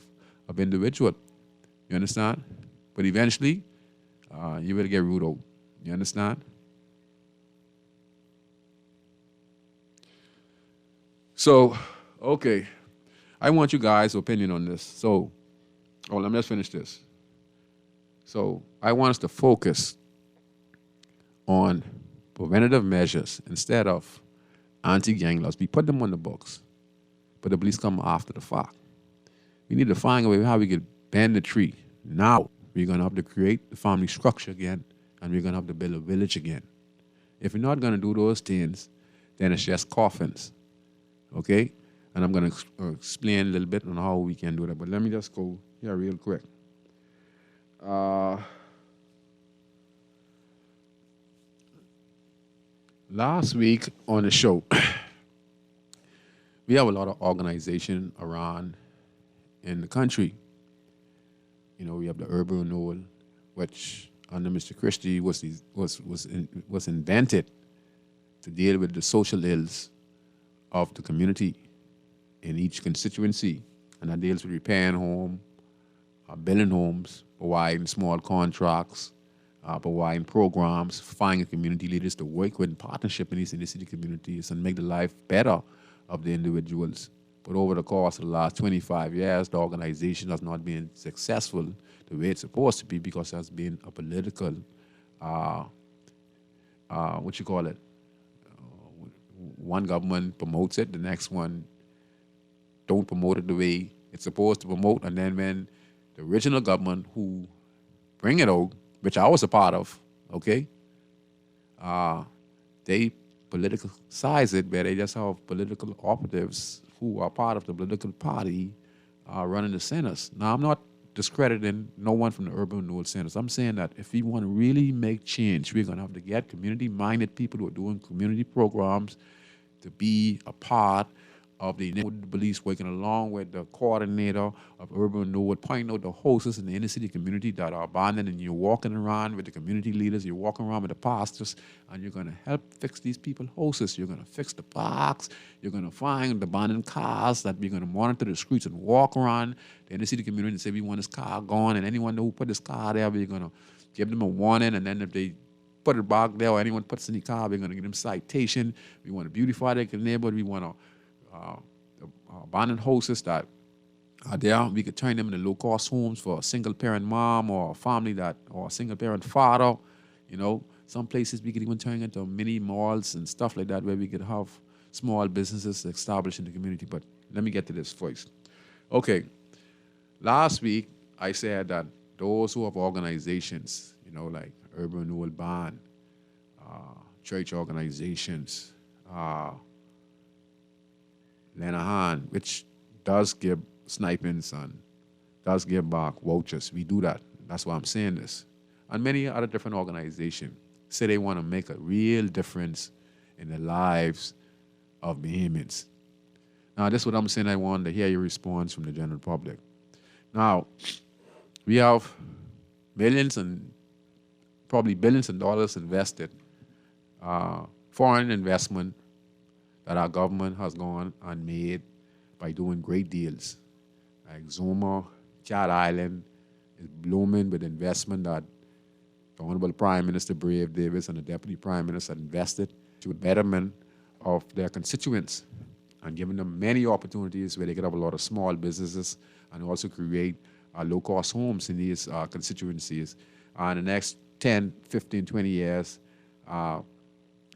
individual. You understand? But eventually, you will get rooted out. You understand? So, okay. I want you guys' opinion on this. So, let me just finish this. So, I want us to focus on preventative measures instead of anti-gang laws. We put them on the books, but the police come after the fact. We need to find a way how we can bend the tree. Now, we're going to have to create the family structure again, and we're going to have to build a village again. If we're not going to do those things, then it's just coffins, okay? And I'm going to explain a little bit on how we can do that. But let me just go here real quick. Last week on the show, we have a lot of organization around in the country. We have the urban renewal, which under Mr. Christie was invented to deal with the social ills of the community in each constituency, and that deals with repairing home, building homes, providing small contracts, providing programs, finding community leaders to work with in partnership in these inner city communities and make the life better of the individuals. But over the course of the last 25 years, the organization has not been successful the way it's supposed to be because there's been a political, one government promotes it, the next one don't promote it the way it's supposed to promote, and then when the original government who bring it out, which I was a part of, okay, they politicize it where they just have political operatives who are part of the political party running the centers. Now, I'm not discrediting no one from the urban renewal centers. I'm saying that if we want to really make change, we're going to have to get community-minded people who are doing community programs to be a part of the police, working along with the coordinator of urban renewal, pointing out the hosts in the inner city community that are abandoned, and you're walking around with the community leaders, you're walking around with the pastors, and you're going to help fix these people's houses. You're going to fix the parks. You're going to find the abandoned cars that we're going to monitor the streets and walk around the inner city community and say we want this car gone, and anyone who put this car there, we're going to give them a warning, and then if they put it back there, or anyone puts in the car, we're going to give them citation. We want to beautify their neighborhood. We want to abandoned houses that are there. We could turn them into low-cost homes for a single-parent mom or a family or a single-parent father. You know, some places we could even turn into mini malls and stuff like that where we could have small businesses established in the community. But let me get to this first. Okay, last week I said that those who have organizations, you know, like Urban Renewal Band, church organizations, Lenahan, which does give snipings and does give back vouchers. We do that. That's why I'm saying this. And many other different organizations say they want to make a real difference in the lives of Bahamians. Now, this is what I'm saying. I want to hear your response from the general public. Now, we have millions and probably billions of dollars invested, foreign investment that our government has gone and made by doing great deals. Like Zuma, Cat Island is blooming with investment that the Honorable Prime Minister Brave Davis and the Deputy Prime Minister invested to the betterment of their constituents and giving them many opportunities where they could have a lot of small businesses and also create low-cost homes in these constituencies. In the next 10, 15, 20 years,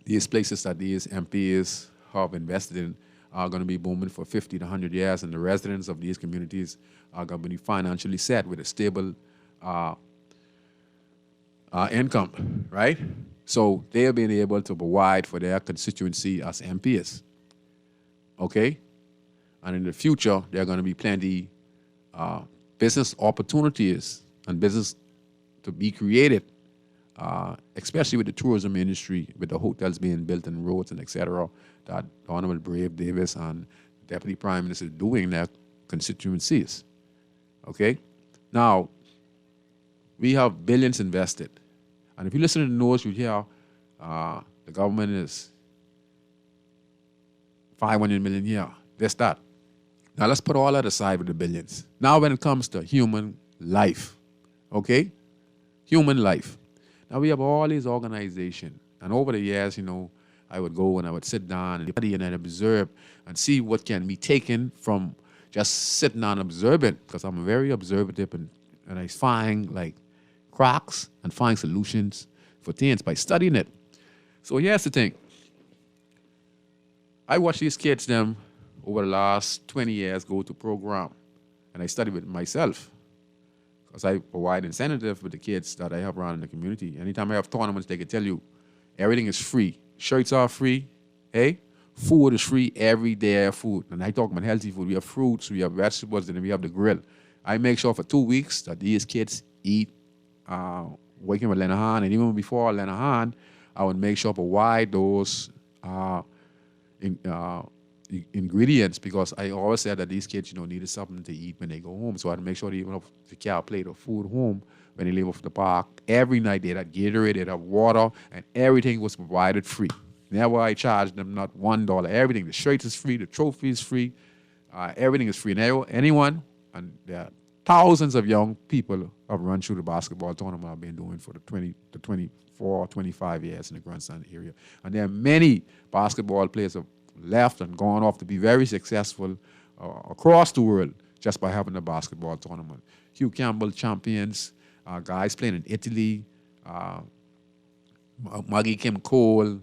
these places that these MPs have invested in are going to be booming for 50 to 100 years, and the residents of these communities are going to be financially set with a stable income, right? So they are being able to provide for their constituency as MPs, okay? And in the future, there are going to be plenty business opportunities and business to be created, especially with the tourism industry, with the hotels being built and roads and et cetera, that Honorable Brave Davis and Deputy Prime Minister doing in their constituencies. Okay? Now, we have billions invested. And if you listen to the news, you hear the government is 500 million here, this, that. Now, let's put all that aside with the billions. Now, when it comes to human life, okay? Human life. Now, we have all these organizations. And over the years, you know, I would go and I would sit down and study and I'd observe and see what can be taken from just sitting down and observing, because I'm very observative and I find like cracks and find solutions for things by studying it. So here's the thing. I watch these kids, them, over the last 20 years go to program, and I study with myself because I provide incentive with the kids that I have around in the community. Anytime I have tournaments, they can tell you everything is free. Shirts are free, hey? Food is free every day, food. And I talk about healthy food. We have fruits, we have vegetables, and then we have the grill. I make sure for 2 weeks that these kids eat working with Lenahan, and even before Lenahan, I would make sure to provide those ingredients, because I always said that these kids, you know, needed something to eat when they go home. So I'd make sure they even have to carry a plate of food home when they leave off the park. Every night they'd have Gatorade, they'd have water, and everything was provided free. Never I charged them not $1. Everything, the shirt is free, the trophy is free, everything is free. And anyone, and there are thousands of young people have run through the basketball tournament I've been doing for the 24, 25 years in the grandstand area. And there are many basketball players have left and gone off to be very successful across the world just by having a basketball tournament. Hugh Campbell champions, guys playing in Italy, Maggie Kim Cole,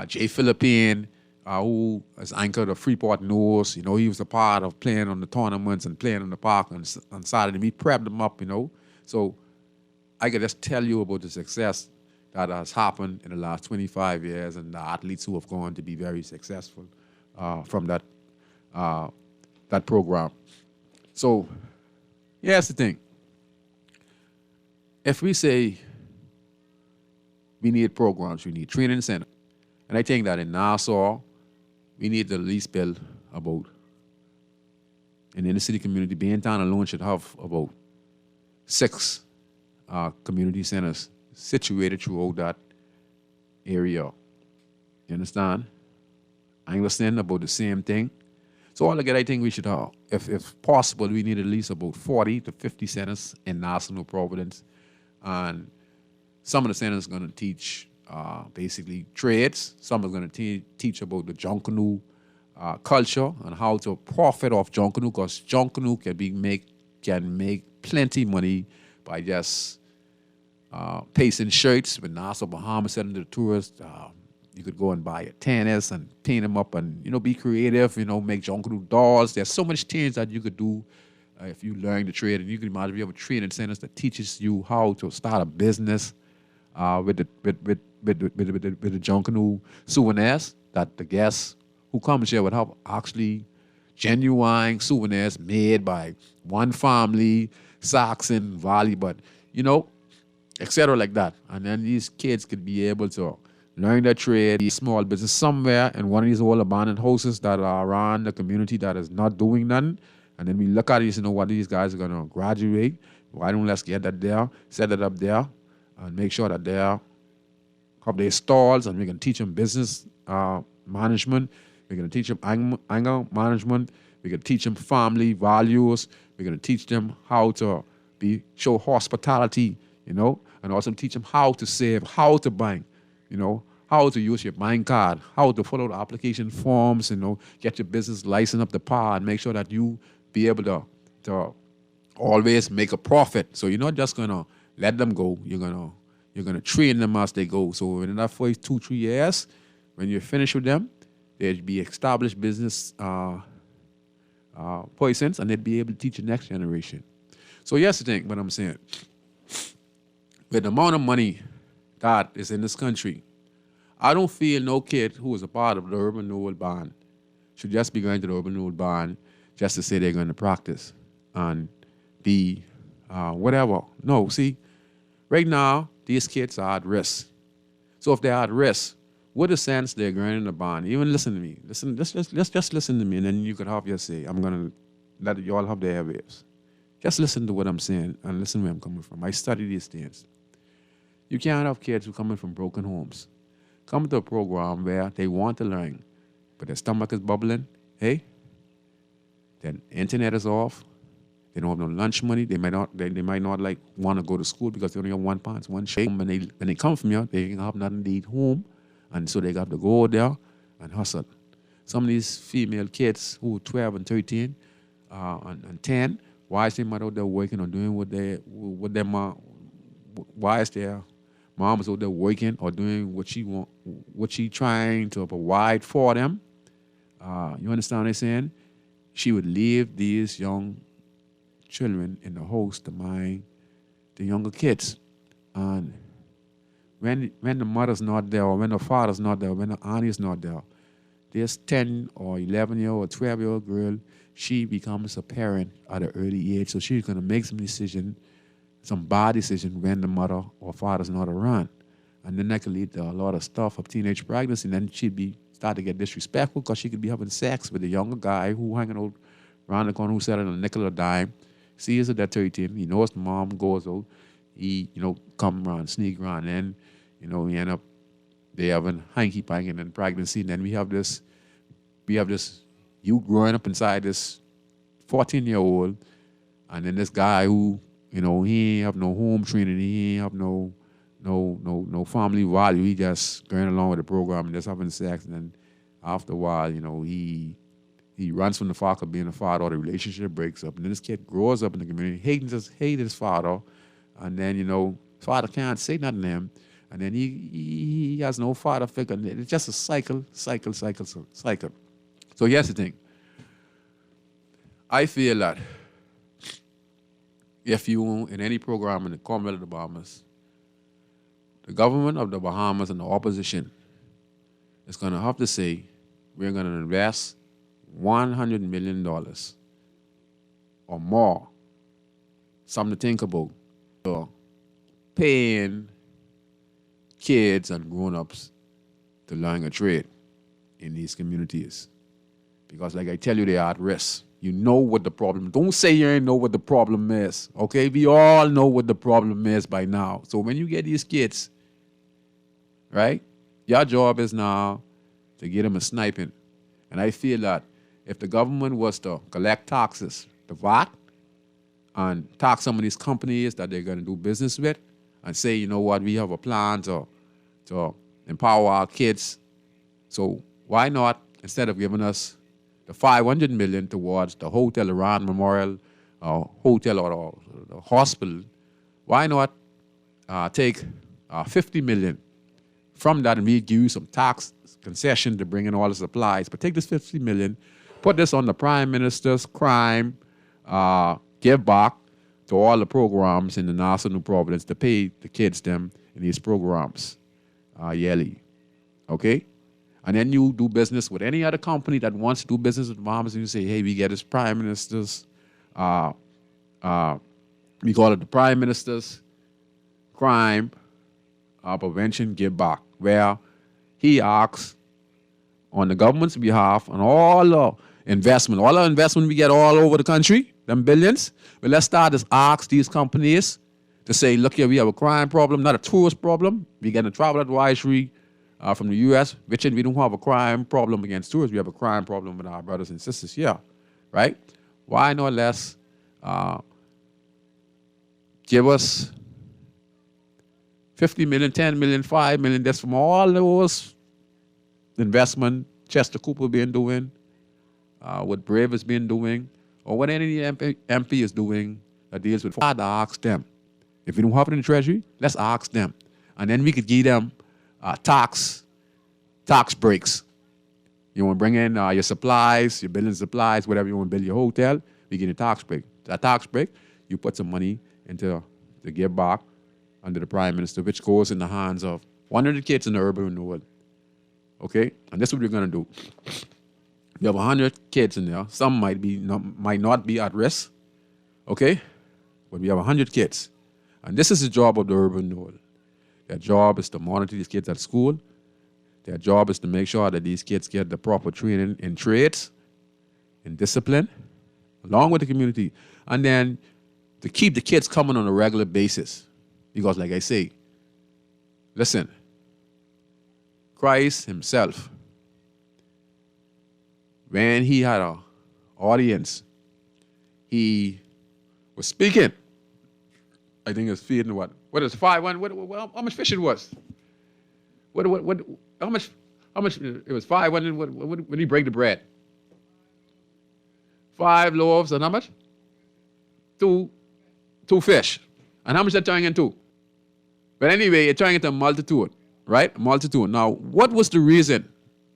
Jay Philippine, who has anchored the Freeport North. You know, he was a part of playing on the tournaments and playing in the park on Saturday. We prepped them up, you know. So I could just tell you about the success that has happened in the last 25 years and the athletes who have gone to be very successful from that program. So here's the thing. If we say we need programs, we need training center, and I think that in Nassau, we need to at least build about, in the inner city community, Baintown alone should have about 6 community centers situated throughout that area. You understand? Anglican about the same thing. So all again, I think we should have, if possible, we need at least about 40 to 50 centers in Nassau, Providence. And some of the centers are going to teach basically trades. Some are going to teach about the Junkanoo culture and how to profit off Junkanoo, because Junkanoo can make plenty money by just pasting shirts with Nassau Bahamas selling to the tourists. You could go and buy a tennis and paint them up and, be creative, make Junkanoo dolls. There's so much things that you could do if you learn the trade. And you can imagine if you have a training center that teaches you how to start a business with the Junkanoo souvenirs, that the guests who come here would have actually genuine souvenirs made by one family, Saxon Valley, but, etc. like that. And then these kids could be able to learn their trade, small business somewhere in one of these old abandoned houses that are around the community that is not doing nothing. And then we look at it, what these guys are going to graduate. Why don't let's get that there, set it up there, and make sure that they have their stalls, and we can teach them business management. We're going to teach them anger management. We're going to teach them family values. We're going to teach them how to show hospitality, and also teach them how to save, how to bank, how to use your bank card, how to follow the application forms, get your business license up to par, and make sure that you be able to always make a profit. So you're not just gonna let them go. You're gonna train them as they go. So in that first 2-3 years, when you're finished with them, they'll be established business persons, and they'll be able to teach the next generation. So here's the thing, what I'm saying. With the amount of money that is in this country, I don't feel no kid who is a part of the Urban Renewal Band should just be going to the Urban Renewal Band just to say they're going to practice and be whatever. No, see, right now, these kids are at risk. So if they're at risk, what a sense they're going in the band. Even listen to me. Let's just listen to me, and then you could have your say. I'm going to let you all have the airwaves. Just listen to what I'm saying and listen where I'm coming from. I study these things. You can't have kids who come in from broken homes come to a program where they want to learn, but their stomach is bubbling. Hey, their internet is off. They don't have no lunch money. They might not like want to go to school because they only have one pants, one shirt. When they come from here, they have nothing to eat home, and so they got to go there and hustle. Some of these female kids who are 12 and 13 and 10, why is their mother out there working or doing what their mom? Why is their mom is out there working or doing what she trying to provide for them? You understand what I'm saying? She would leave these young children in the house to mind the younger kids. And when the mother's not there, or when the father's not there, or when the auntie's not there, this 10 or 11-year-old or 12-year-old girl, she becomes a parent at an early age. So she's going to make some bad decision when the mother or father's not around. And then that could lead to a lot of stuff of teenage pregnancy. And then she'd start to get disrespectful because she could be having sex with a younger guy who hanging out around the corner, who's selling a nickel or a dime. See, he's at that 13. He knows the mom goes out. He, come around, sneak around. And then, he end up, they having hanky-panky and then pregnancy. And then we have this you growing up inside this 14-year-old. And then this guy who, he ain't have no home training. He ain't have no family value. He just going along with the program and just having sex. And then after a while, he runs from the fact of being a father, or the relationship breaks up. And then this kid grows up in the community, hating his father. And then, father can't say nothing to him. And then he has no father figure. It's just a cycle. So here's the thing. I feel that if you in any program in the Commonwealth of the Bahamas, the government of the Bahamas and the opposition is going to have to say, we're going to invest $100 million or more, something to think about, for paying kids and grown-ups to learn a trade in these communities. Because like I tell you, they are at risk. You know what the problem is. Don't say you ain't know what the problem is, okay? We all know what the problem is by now. So when you get these kids, right, your job is now to get them a sniping. And I feel that if the government was to collect taxes, the VAT, and tax some of these companies that they're going to do business with, and say, you know what, we have a plan to to empower our kids. So why not, instead of giving us the $500 million towards the Hotel Iran Memorial, hotel or the hospital, why not take $50 million from that, and we give you some tax concession to bring in all the supplies. But take this $50 million, put this on the Prime Minister's crime give back to all the programs in the Nassau New Providence to pay the kids them in these programs yearly. Okay? And then you do business with any other company that wants to do business with Bahamas, and you say, hey, we get this Prime Minister's, we call it the Prime Minister's Crime Prevention Give Back, where he asks on the government's behalf on all the investment we get all over the country, them billions. But let's start to ask these companies to say, look here, we have a crime problem, not a tourist problem. We get a travel advisory from the U.S., which we don't have a crime problem against tourists. We have a crime problem with our brothers and sisters here, right? Why not less give us 50 million, 10 million, 5 million, that's from all those investment Chester Cooper been doing, what Brave has been doing, or what any MP is doing that deals with. I'd ask them. If we don't have it in the Treasury, let's ask them. And then we could give them tax breaks. You want to bring in your supplies, your building supplies, whatever you want to build your hotel, we get a tax break. That tax break, you put some money into the give back under the Prime Minister, which goes in the hands of 100 kids in the urban renewal. Okay? And this is what we're going to do. We have 100 kids in there. Some might not be at risk. Okay? But we have 100 kids. And this is the job of the urban renewal. Their job is to monitor these kids at school. Their job is to make sure that these kids get the proper training in trades, in discipline, along with the community. And then to keep the kids coming on a regular basis. Because like I say, listen, Christ himself, when he had an audience, he was speaking. I think it's feeding what is 5 1? How much fish it was? How much it was 5 1? When did he break the bread? 5 loaves and how much? 2 fish. And how much that turning into? But anyway, it turned into a multitude, right? A multitude. Now, what was the reason?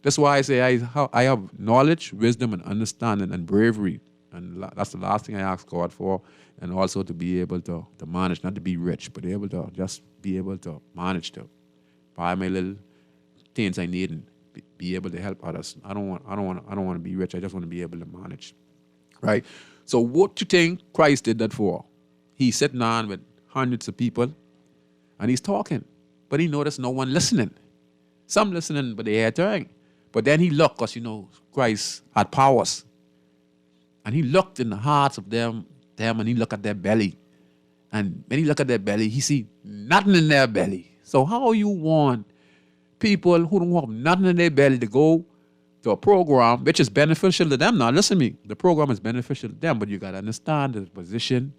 That's why I say I have knowledge, wisdom, and understanding and bravery. And that's the last thing I ask God for. And also to be able to manage, not to be rich, but able to just be able to manage to buy my little things I need and be able to help others. I don't want to be rich. I just want to be able to manage, right? So what do you think Christ did that for? He's sitting down with hundreds of people, and he's talking, but he noticed no one listening. Some listening, but they had turning. But then he looked, because Christ had powers, and he looked in the hearts of them, and he looked at their belly. And when he looked at their belly, he see nothing in their belly. So how you want people who don't have nothing in their belly to go to a program which is beneficial to them? Now, listen to me. The program is beneficial to them, but you got to understand the position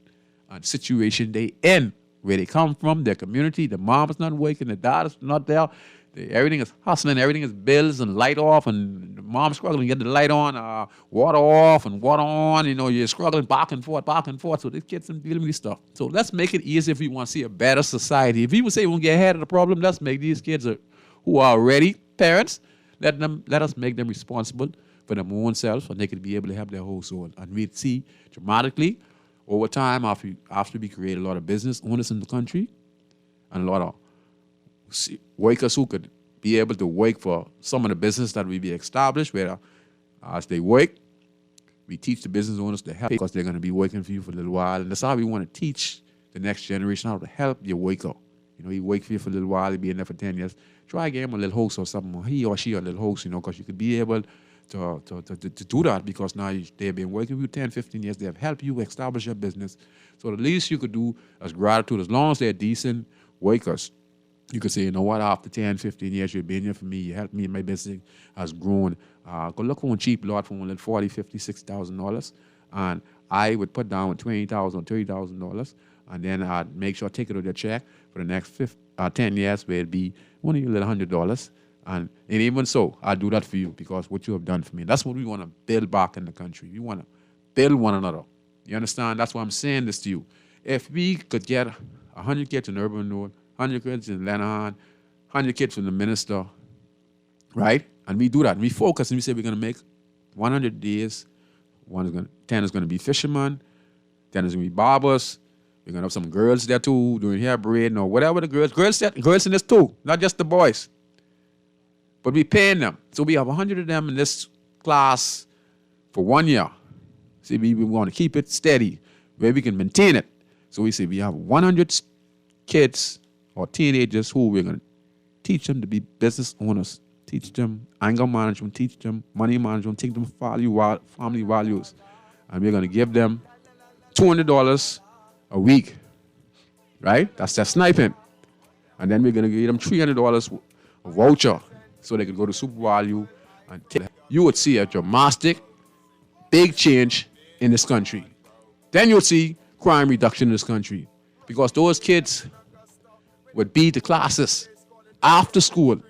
and situation they in, where they come from, their community. The mom is not working, the dad is not there. Everything is hustling, everything is bills and light off, and the mom's struggling to get the light on, water off and water on. You're struggling back and forth. So these kids are dealing with this stuff. So let's make it easy if we want to see a better society. If we would say we want to get ahead of the problem, let's make these kids who are already parents, let us make them responsible for their own self, and they could be able to help their household. And we'd see dramatically over time, after we create a lot of business owners in the country and a lot of workers who could be able to work for some of the business that we be established, where as they work, we teach the business owners to help, because they're going to be working for you for a little while. And that's how we want to teach the next generation how to help your worker. He work for you for a little while, he be in there for 10 years. Try give him a little house or something, or he or she a little house, because you could be able to do that, because now they've been working with you 10, 15 years. They have helped you establish your business. So the least you could do as gratitude, as long as they're decent workers, you could say, after 10, 15 years, you've been here for me, you helped me, my business has grown. Go look for a cheap lot for only $40,000, $50,000, $60,000. And I would put down $20,000 or $30,000, and then I'd make sure I take it on their check for the next 10 years where it'd be only a little $100. And even so, I'll do that for you because what you have done for me. That's what we want to build back in the country. We want to build one another. You understand? That's why I'm saying this to you. If we could get 100 kids in Urban North, 100 kids in Lenahan, 100 kids from the minister, right? And we do that. And we focus and we say we're going to make 100 days. 10 is going to be fishermen. 10 is going to be barbers. We're going to have some girls there too doing hair braiding or whatever the girls in this too, not just the boys. But we paying them. So we have 100 of them in this class for 1 year. See, we want to keep it steady where we can maintain it. So we say we have 100 kids or teenagers who we're going to teach them to be business owners, teach them anger management, teach them money management, teach them family values. And we're going to give them $200 a week, right? That's their sniping. And then we're going to give them $300 a voucher so they could go to Super Value and take. You would see a dramatic, big change in this country. Then you'll see crime reduction in this country because those kids would be the classes after school.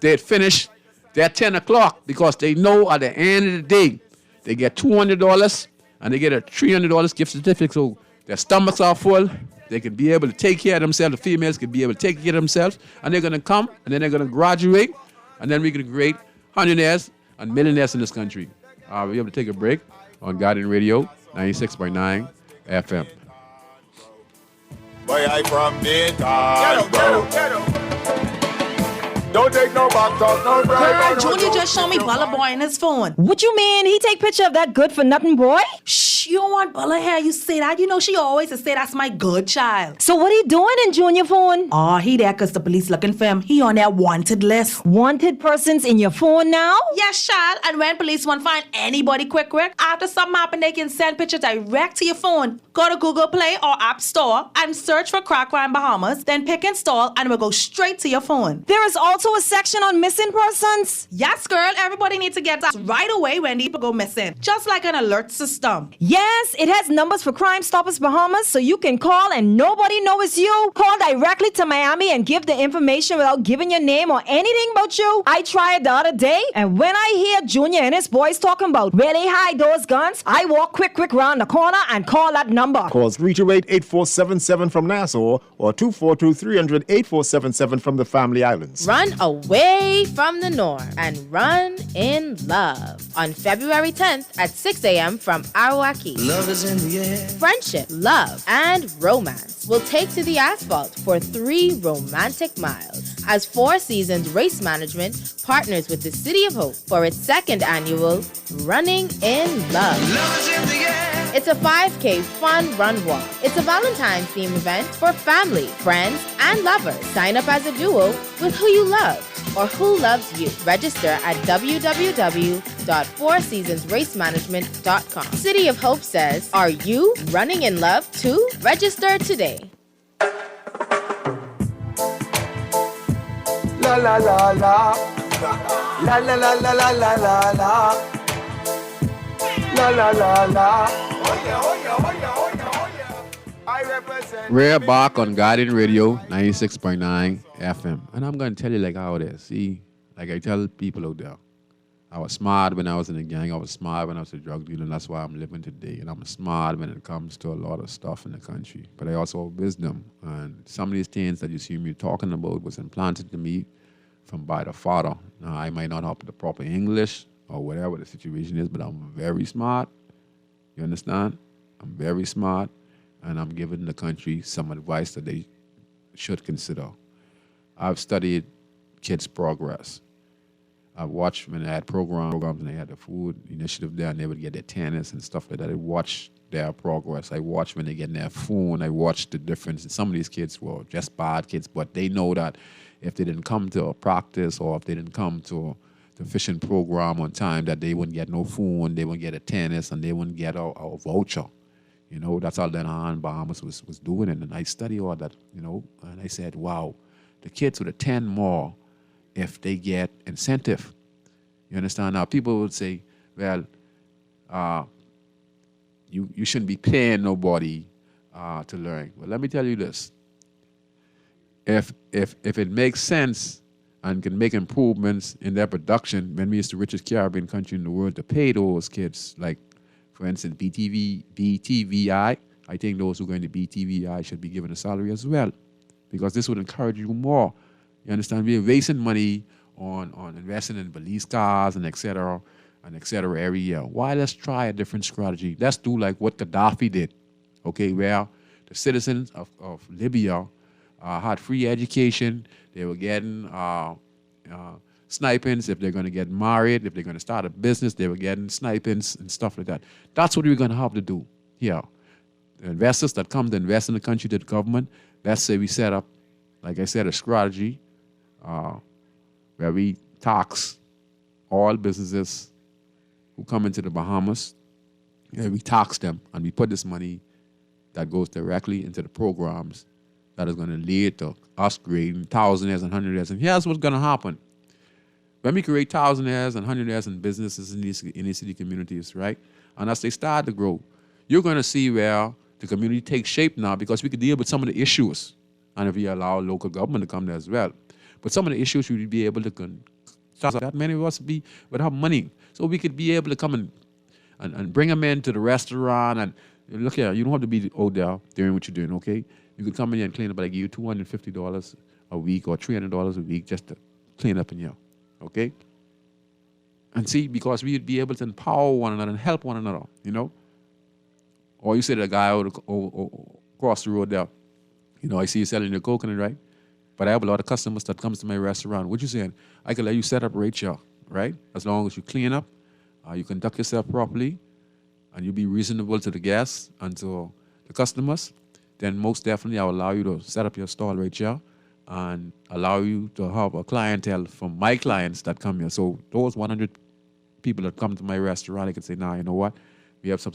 They'd finish their 10 o'clock because they know at the end of the day they get $200 and they get a $300 gift certificate. So their stomachs are full. They can be able to take care of themselves. The females can be able to take care of themselves. And they're going to come and then they're going to graduate. And then we can create millionaires and millionaires in this country. We're able to take a break on Guardian Radio 96.9 FM. Boy, I from Dayton, bro. Don't take no back talk, no bribe. Girl, Junior just showed me Bella Boy in his phone. What you mean? He take picture of that good for nothing boy? Shh, you don't want Bella here. You say that. You know she always say that's my good child. So what he doing in Junior phone? Oh, he there because the police looking for him. He on their wanted list. Wanted persons in your phone now? Yes, child. And when police want to find anybody quick, after something happen, they can send pictures direct to your phone. Go to Google Play or App Store and search for Crack Crime Bahamas. Then pick install and it will go straight to your phone. There is also a section on missing persons? Yes, girl. Everybody needs to get that right away when people go missing. Just like an alert system. Yes, it has numbers for Crime Stoppers Bahamas, so you can call and nobody knows it's you. Call directly to Miami and give the information without giving your name or anything about you. I tried the other day, and when I hear Junior and his boys talking about where they hide those guns, I walk quick round the corner and call that number. Call 328-8477 from Nassau or 242-300-8477 from the Family Islands. Run away from the norm and run in love on February 10th at 6 a.m. from Arawaki. Love is in the air. Friendship, love, and romance will take to the asphalt for 3 romantic miles as Four Seasons Race Management partners with the City of Hope for its 2nd annual Running in Love. Love is in the air. It's a 5K fun run walk. It's a Valentine's theme event for family, friends, and lovers. Sign up as a duo with who you love or who loves you. Register at www.fourseasonsracemanagement.com. City of Hope says, are you running in love too? Register today. La la la la. La la la la la la la la. La la la la. I represent. We're back on Guardian Radio 96.9 FM. And I'm going to tell you like how it is. See, like I tell people out there, I was smart when I was in the gang. I was smart when I was a drug dealer. And that's why I'm living today. And I'm smart when it comes to a lot of stuff in the country. But I also have wisdom. And some of these things that you see me talking about was implanted to me from by the father. Now, I might not have the proper English or whatever the situation is, but I'm very smart. You understand? I'm very smart. And I'm giving the country some advice that they should consider. I've studied kids' progress. I've watched when they had programs and they had the food initiative there and they would get their tennis and stuff like that. I watched their progress. I watched when they get in their phone. I watched the difference. And some of these kids were just bad kids, but they know that if they didn't come to a practice or if they didn't come to the fishing program on time, that they wouldn't get no phone, they wouldn't get a tennis, and they wouldn't get a voucher. You know, that's all Lenahan Bahamas was doing. And I studied all that, you know, and I said, wow, the kids would attend more if they get incentive. You understand? Now, people would say, well, you shouldn't be paying nobody to learn. Well, let me tell you this. if it makes sense and can make improvements in their production, when we is the richest Caribbean country in the world, to pay those kids, like, for instance, BTVI, I think those who are going to BTVI should be given a salary as well, because this would encourage you more. You understand? We're wasting money on investing in police cars and et cetera every year. Why? Let's try a different strategy. Let's do like what Gaddafi did, okay, where the citizens of Libya had free education. They were getting stipends if they're going to get married, if they're going to start a business, they were getting stipends and stuff like that. That's what we're going to have to do here. The investors that come to invest in the country, to the government, let's say we set up, like I said, a strategy where we tax all businesses who come into the Bahamas, and we tax them, and we put this money that goes directly into the programs that is going to lead to us creating thousandaires and hundredaires. And here's what's going to happen. When we create thousandaires and hundredaires in businesses in these city communities, right? And as they start to grow, you're going to see where the community takes shape now, because we could deal with some of the issues. And if we allow local government to come there as well. But some of the issues we would be able to start that. Many of us would have money. So we could be able to come and bring them into the restaurant. And look here, you don't have to be out there doing what you're doing, okay? You could come in here and clean up, but I give you $250 a week or $300 a week just to clean up in here, okay? And see, because we'd be able to empower one another and help one another, you know? Or you say to a guy across the road there, you know, I see you selling your coconut, right? But I have a lot of customers that comes to my restaurant. What you saying? I can let you set up right here, right? As long as you clean up, you conduct yourself properly, and you be reasonable to the guests and to the customers, then most definitely I'll allow you to set up your stall right here and allow you to have a clientele from my clients that come here. So those 100 people that come to my restaurant, I can say, nah, you know what? We have some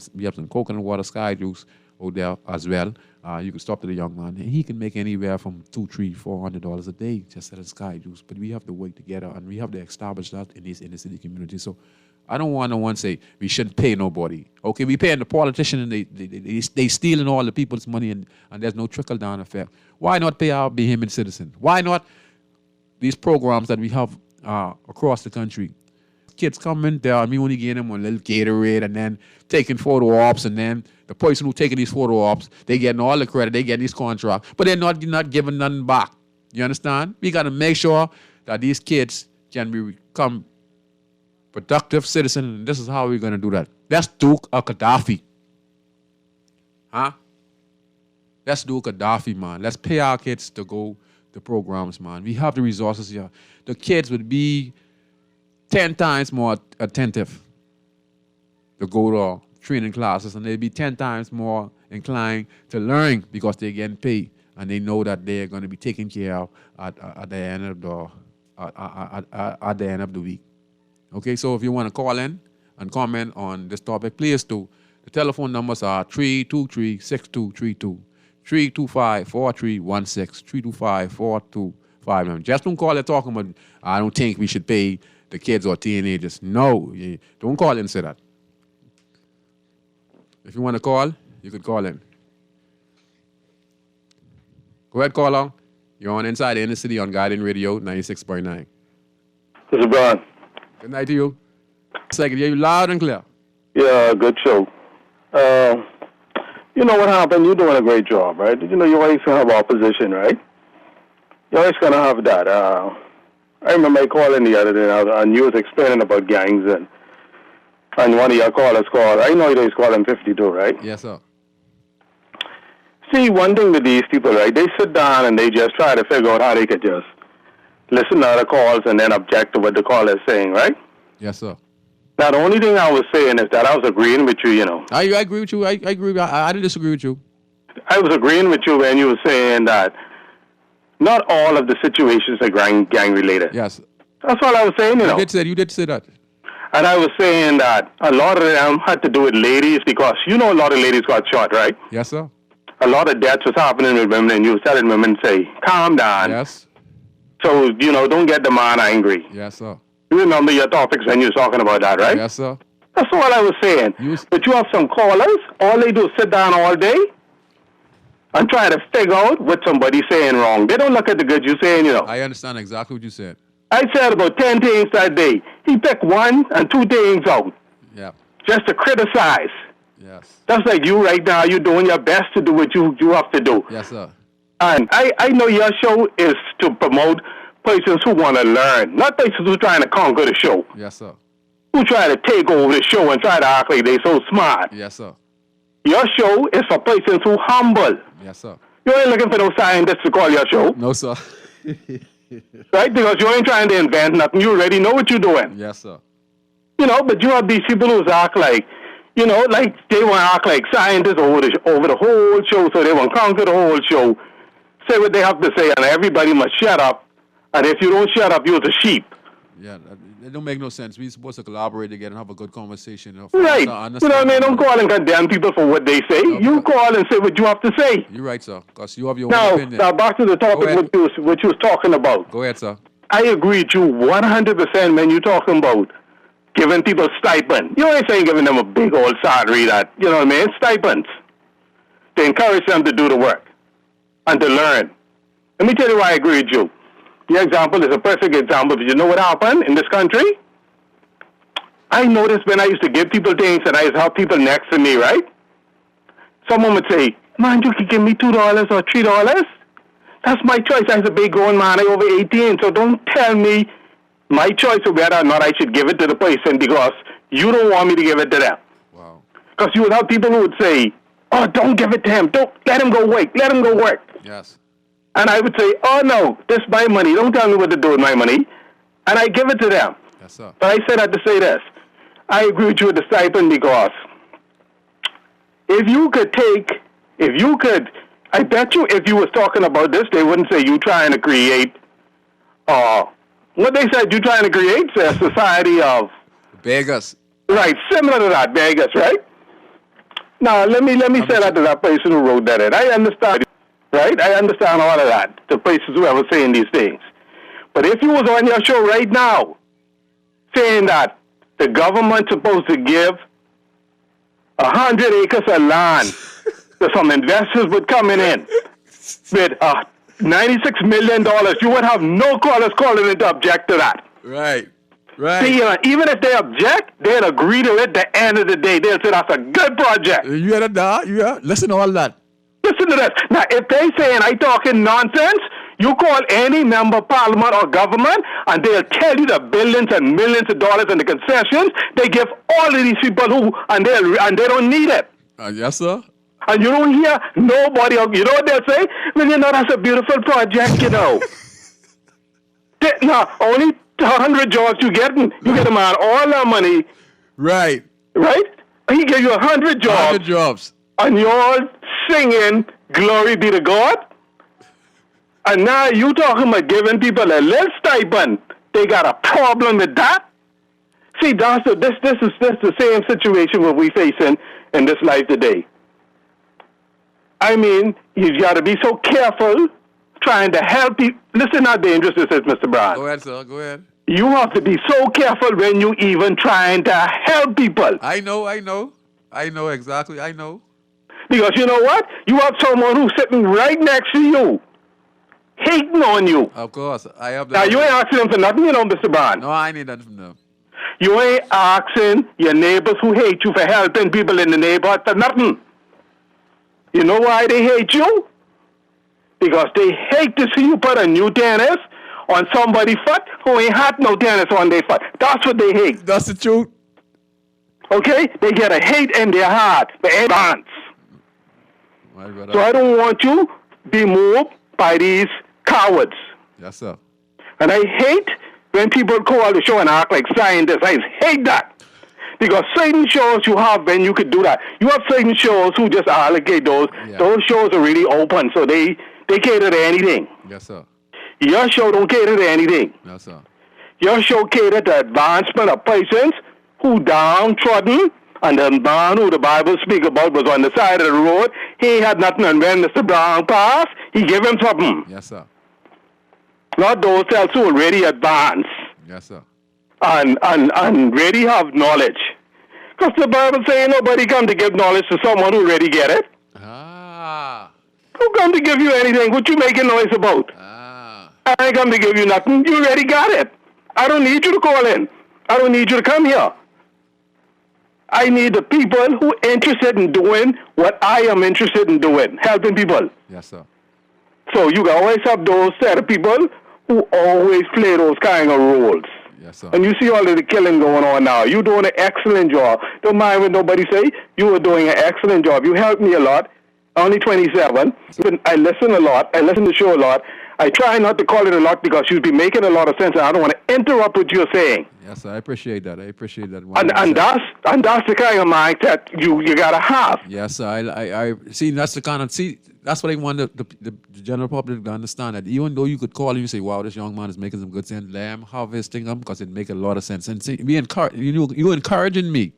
coconut water, sky juice out there as well. You can stop to the young man, and he can make anywhere from $200, $300, $400 a day just selling sky juice. But we have to work together, and we have to establish that in the city community. So I don't want no one say we shouldn't pay nobody. Okay, we paying the politician, and they stealing all the people's money, and there's no trickle down effect. Why not pay our Bahamian citizen? Why not these programs that we have across the country? Kids come in there, and we only give them a little Gatorade, and then taking photo ops, and then the person who taking these photo ops, they getting all the credit, they getting these contracts, but they're not giving nothing back. You understand? We got to make sure that these kids can become productive citizens, and this is how we're going to do that. Let's do a Gaddafi. Huh? Let's do a Gaddafi, man. Let's pay our kids to go to programs, man. We have the resources here. The kids would be 10 times more attentive to go to training classes, and they'd be 10 times more inclined to learn because they're getting paid, and they know that they're going to be taken care of at the end of the week. Okay, so if you want to call in and comment on this topic, please do. The telephone numbers are 323-6232, 325-4316, 325-4259. Just don't call it talking about, I don't think we should pay the kids or teenagers. No, don't call in and say that. If you want to call, you could call in. Go ahead, caller. You're on Inside the Inner City on Guiding Radio 96.9. This is Brian. Good night to you. Second, hear you loud and clear. Yeah, good show. You know what happened? You're doing a great job, right? You know, you always going to have opposition, right? You're always going to have that. I remember I calling the other day, and you was explaining about gangs, and one of your callers called. I know he's calling 52, right? Yes, sir. See, one thing with these people, right, they sit down and they just try to figure out how they could just listen to other calls and then object to what the caller is saying, right? Yes, sir. Now, the only thing I was saying is that I was agreeing with you, you know. I agree with you. I agree. I didn't disagree with you. I was agreeing with you when you were saying that not all of the situations are gang-related. Yes. That's all I was saying, you know. You did say that. And I was saying that a lot of them had to do with ladies because, you know, a lot of ladies got shot, right? Yes, sir. A lot of deaths was happening with women, and you were telling women, say, calm down. Yes. So, you know, don't get the man angry. Yes, sir. You remember your topics when you were talking about that, right? Yes, sir. That's all I was saying. But you have some callers, all they do is sit down all day. and try to figure out what somebody's saying wrong. They don't look at the good you're saying, I understand exactly what you said. I said about 10 things that day. He picked 1 and 2 things out Yeah. just to criticize. Yes. That's like you right now. You're doing your best to do what you have to do. Yes, sir. And I know your show is to promote persons who want to learn, not persons who are trying to conquer the show, Yes, sir. who try to take over the show and try to act like they're so smart. Yes, sir. Your show is for persons who humble. Yes, sir. You ain't looking for no scientists to call your show, No, sir. right? Because you ain't trying to invent nothing. You already know what you're doing. Yes, sir. But you have these people who act like, like they want to act like scientists over the whole show, so they want to conquer the whole show, say what they have to say, and everybody must shut up. And if you don't shut up, you're the sheep. Yeah, it don't make no sense. We're supposed to collaborate together and have a good conversation. Right. You know what I mean? Don't call and condemn people for what they say. No, you call and say what you have to say. You're right, sir, because you have your own opinion. Now, back to the topic what you was talking about. Go ahead, sir. I agree with you 100% when you're talking about giving people stipend. You ain't saying giving them a big old salary that, you know what I mean? Stipends. To encourage them to do the work and to learn. Let me tell you why I agree with you. Your example is a perfect example. But you know what happened in this country? I noticed when I used to give people things and I used to help people next to me, right? Someone would say, man, you could give me $2 or $3. That's my choice. I was a big grown man. I'm over 18. So don't tell me my choice of whether or not I should give it to the person because you don't want me to give it to them. Wow. Because you would have people who would say, oh, don't give it to him. Don't let him go work. Let him go work. Yes. And I would say, oh, no, this is my money. Don't tell me what to do with my money. And I give it to them. Yes, sir. But I say that to say this. I agree with you with the stipend because I bet you if you was talking about this, they wouldn't say you trying to create, what they said you trying to create is a society of Vegas. Right, similar to that, Vegas, right? Now, let me say that to that person who wrote that in. I understand, right? I understand all of that, the persons who ever saying these things. But if you was on your show right now saying that the government's supposed to give 100 acres of land to some investors would coming in with $96 million, you would have no callers calling it to object to that. Right. Right. See, even if they object, they'll agree to it at the end of the day. They'll say that's a good project. You hear that? Yeah. Listen to all that. Listen to this. Now, if they saying I talking nonsense, you call any member of parliament or government, and they'll tell you the billions and millions of dollars in the concessions they give all of these people and they don't need it. Yes, sir. And you don't hear nobody. You know what they'll say? Well, that's a beautiful project, Now, only 100 jobs you get them out all that money. Right. Right? He gave you 100 jobs. 100 jobs. And you're all singing, glory be to God. And now you talking about giving people a little stipend. They got a problem with that. See, this is the same situation what we facing in this life today. I mean, you got to be so careful trying to help people. Listen how dangerous this is, Mr. Brown. Go ahead, sir. Go ahead. You have to be so careful when you even trying to help people. I know exactly. I know. Because you know what? You have someone who's sitting right next to you, hating on you. Of course. I have that. Now, you ain't asking them for nothing, Mr. Brown. No, I need nothing from them. You ain't asking your neighbors who hate you for helping people in the neighborhood for nothing. You know why they hate you? Because they hate to see you put a new tennis on somebody's foot who ain't had no tennis on their foot. That's what they hate. That's the truth. Okay? They get a hate in their heart for advance. So I don't want you to be moved by these cowards. Yes, sir. And I hate when people call the show and act like scientists. I hate that. Because certain shows you have when you could do that. You have certain shows who just allocate those. Yeah. Those shows are really open, so they cater to anything. Yes, sir. Your show don't cater to anything. Yes, sir. Your show cater to advancement of persons who downtrodden, and the man who the Bible speak about was on the side of the road. He had nothing, and when Mr. Brown passed, he gave him something. Yes, sir. Not those else who already advanced. Yes, sir. And really have knowledge. Because the Bible says nobody come to give knowledge to someone who already get it. Ah. Who come to give you anything? What you making noise about? I ain't come to give you nothing. You already got it. I don't need you to call in. I don't need you to come here. I need the people who are interested in doing what I am interested in doing, helping people. Yes, sir. So you can always have those set of people who always play those kind of roles. Yes, sir. And you see all of the killing going on now. You're doing an excellent job. Don't mind what nobody say. You are doing an excellent job. You helped me a lot. Only 27. I listen a lot. I listen to the show a lot. I try not to call it a lot because you'd be making a lot of sense, and I don't want to interrupt what you're saying. Yes, sir. I appreciate that. And that's the kind of mindset you gotta have. Yes, sir. I see. That's the kind of That's what I want the general public to understand, that even though you could call and you say, "Wow, this young man is making some good sense," let him harvesting them because it make a lot of sense. And see, you encouraging me.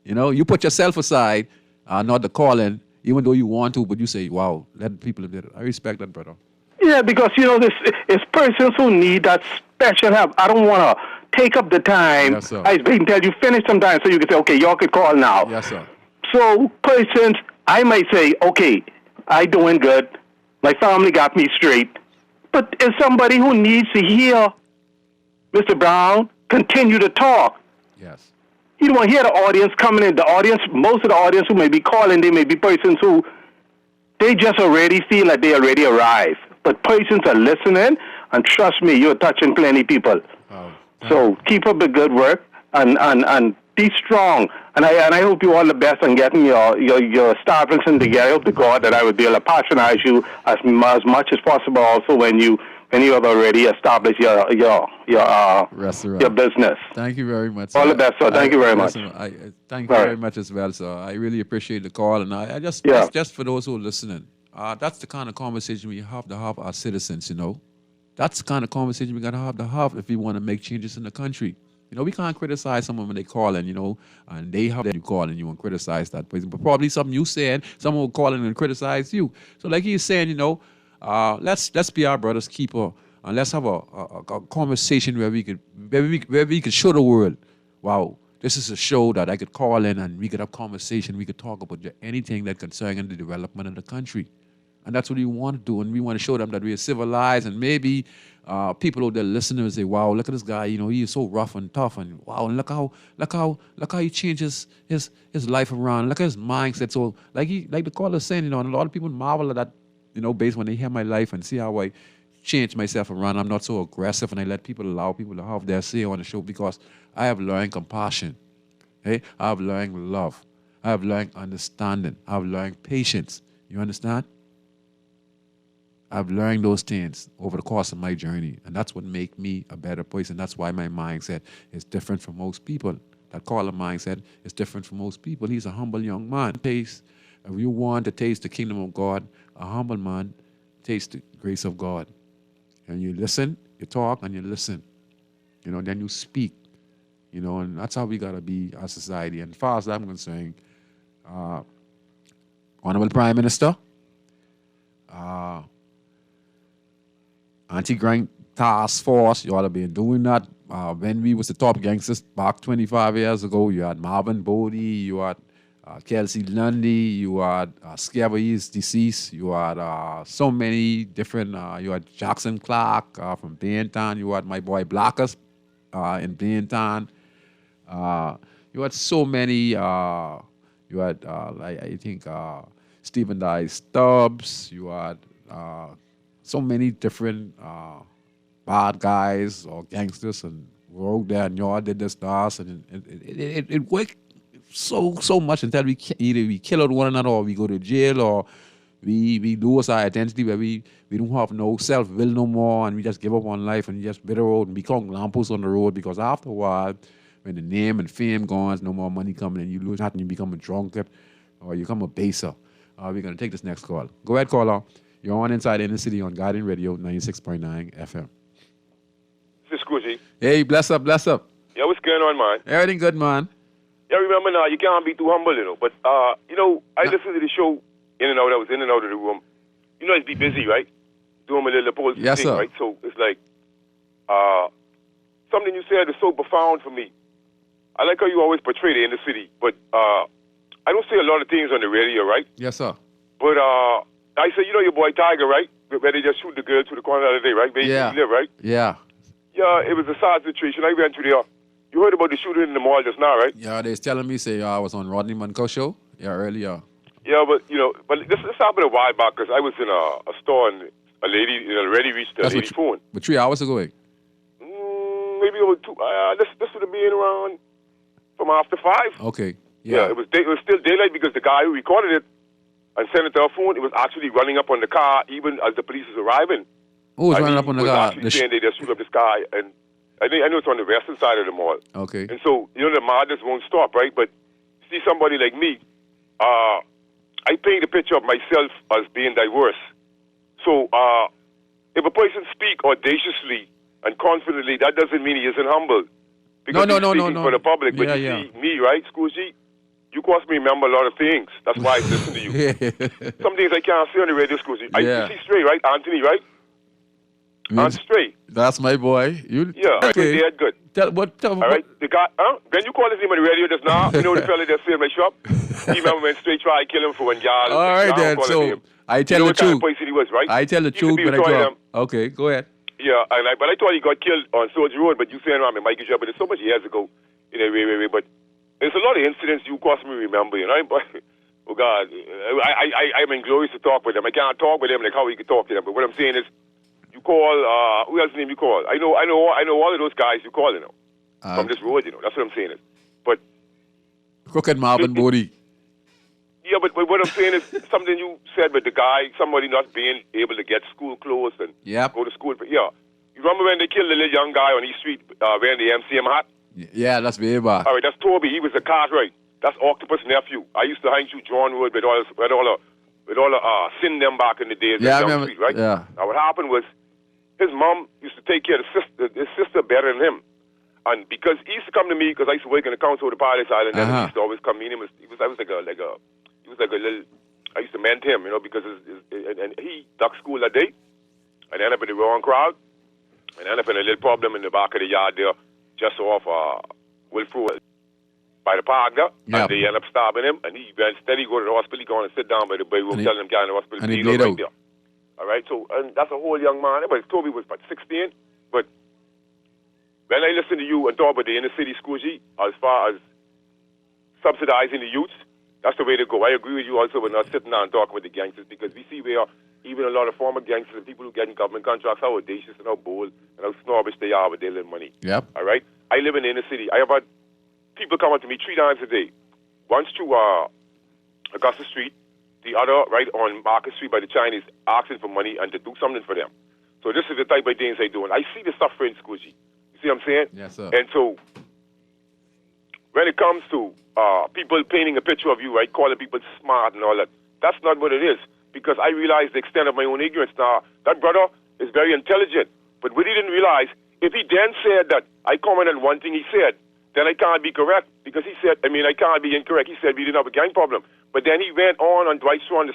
You know, you put yourself aside, not the calling, even though you want to, but you say, "Wow, let people do it." I respect that, brother. Yeah, because, it's persons who need that special help. I don't want to take up the time. Yes, sir. I wait until you finish sometimes so you can say, okay, y'all can call now. Yes, sir. So persons, I might say, okay, I doing good. My family got me straight. But it's somebody who needs to hear Mr. Brown continue to talk. Yes. You don't want to hear the audience coming in. The audience, most of the audience who may be calling, they may be persons who they just already feel like they already arrived. But persons are listening, and trust me, you're touching plenty people. Oh, so keep up the good work and be strong. And I hope you all the best on getting your Stuyvesant together. I hope to God that I would be able to patronize you as much as possible. Also, when you have already established your restaurant, your business. Thank you very much. All the best, sir. Thank you very much. Thank you very much as well, sir. I really appreciate the call, and I just for those who are listening. That's the kind of conversation we have to have our citizens, That's the kind of conversation we got to have if we want to make changes in the country. We can't criticize someone when they call in, and they have that you call and you want to criticize that person. But probably something you said, someone will call in and criticize you. So like he's saying, let's be our brother's keeper, and let's have a conversation where we could show the world, wow, this is a show that I could call in and we could have conversation. We could talk about anything that concerns the development of the country. And that's what we want to do. And we want to show them that we are civilized. And maybe people out there listening will say, wow, look at this guy. He is so rough and tough. And wow, and look how he changes his life around. Look at his mindset. So like the caller saying, and a lot of people marvel at that, based when they hear my life and see how I change myself around. I'm not so aggressive, and I allow people to have their say on the show because I have learned compassion. I have learned love. I have learned understanding. I have learned patience. You understand? I've learned those things over the course of my journey, and that's what makes me a better person. That's why my mindset is different from most people. That caller mindset is different from most people. He's a humble young man. If you want to taste the kingdom of God, a humble man tastes the grace of God. And you listen, you talk, and you listen. Then you speak. And that's how we got to be our society. And as far as I'm concerned, Honorable Prime Minister, Anti-Gang Task Force, you ought to be doing that. When we was the top gangsters back 25 years ago, you had Marvin Bodie, you had Kelsey Lundy, you had Scary is deceased, you had so many different, you had Jackson Clark from Baintown, you had my boy Blackus in Baintown, you had so many, you had I think Stephen Dye Stubbs, you had so many different bad guys or gangsters, and we're out there and y'all did this to us, and it worked so much until either we kill out one another or we go to jail or we lose our identity where we don't have no self-will no more, and we just give up on life and just bitter out and become lampposts on the road, because after a while, when the name and fame gone, no more money coming in, you lose nothing, you become a drunkard or you become a baser. We're going to take this next call. Go ahead, caller. You're on Inside Inner City on Guardian Radio 96.9 FM. This is Scrooge. Hey, bless up. Yeah, what's going on, man? Everything good, man. Yeah, remember now, you can't be too humble, But, I listened to the show in and out. I was in and out of the room. I'd be busy, right? Doing my little post thing, sir. right? So it's like, something you said is so profound for me. I like how you always portray the inner city, but I don't say a lot of things on the radio, right? Yes, sir. But I said, you know your boy Tiger, right? Where they just shoot the girl to the corner the other day, right? Where Yeah. you live, right? Yeah. Yeah, it was a sad situation. I went to there. You heard about the shooting in the mall just now, right? Yeah, they's telling me, say, I was on Rodney Manco show. Yeah, earlier. Yeah, but this happened a while back because I was in a store and a lady already reached the lady phone. But 3 hours ago, eh? Maybe over 2. This would have been around from after 5. Okay. Yeah, it was still daylight because the guy who recorded it and sent it to our phone, it was actually running up on the car even as the police was arriving. Who was running up on the car? Actually saying they just shoot up this guy, and I know it's on the western side of the mall. Okay. And so the madness won't stop, right? But see somebody like me, I paint a picture of myself as being diverse. So if a person speak audaciously and confidently, that doesn't mean he isn't humble. Because he's speaking for the public. But see, me, right, Scrooge, you cause me remember a lot of things. That's why I listen to you. Some things I can't say on the radio, Scrooge. You see Stray, right? Anthony, right? Stray. That's my boy. Okay. Yeah, good. All right, the guy, when you call his name on the radio just now, you know the fella that stayed in my shop? You remember when Stray tried to kill him for one y'all? All right, then. So, I tell the truth. He was, right? I tell the truth when I drop. Okay, go ahead. Yeah, but I thought he got killed on Soldier Road, but you saying around me, Mikey Job, but it's so much years ago. But there's a lot of incidents you caused me remember, But, oh, God, I'm inglorious to talk with them. I can't talk with them like how we could talk to them. But what I'm saying is, you call, who else's name you call? I know all of those guys you call, from this road, That's what I'm saying is. But Crooked Marvin Bodie. Yeah, but what I'm saying is something you said with the guy, somebody not being able to get school clothes and go to school. Yeah. You remember when they killed the little young guy on East Street wearing the MCM hat? Yeah, that's way back. All right, that's Toby. He was a Cartwright. That's Octopus' nephew. I used to hang through John Road with all the sin them back in the days. Yeah, I Young remember. Street, right? Yeah. Now what happened was his mom used to take care of his sister better than him. And because he used to come to me, because I used to work in the council of the Paradise Island, and he used to always come in. He was like a little. I used to ment him, because and he ducked school that day, and ended up in the wrong crowd, and ended up in a little problem in the back of the yard there, just off Wilfredo by the park there, and they ended up stabbing him, and he went steady go to the hospital, he go and sit down by the room, telling him guy in the hospital, and he bleed out. There. All right, so and that's a whole young man. But Toby was about 16, but when I listen to you and talk about the inner city schools, as far as subsidizing the youths, that's the way to go. I agree with you also with not sitting down and talking with the gangsters, because we see where even a lot of former gangsters and people who get in government contracts, how audacious and how bold and how snobbish they are with their little money. Yep. All right? I live in the inner city. I have had people come up to me 3 times a day. Once to Augusta Street, the other right on Market Street by the Chinese, asking for money and to do something for them. So this is the type of things I do. And I see the suffering, Scoochie. You see what I'm saying? Yes, sir. And so when it comes to people painting a picture of you, right, calling people smart and all that, that's not what it is, because I realize the extent of my own ignorance. Now, that brother is very intelligent, but what he didn't realize, if he then said that I commented on one thing he said, then I can't be correct, because he said, I can't be incorrect. He said we didn't have a gang problem. But then he went on Dwight Schwan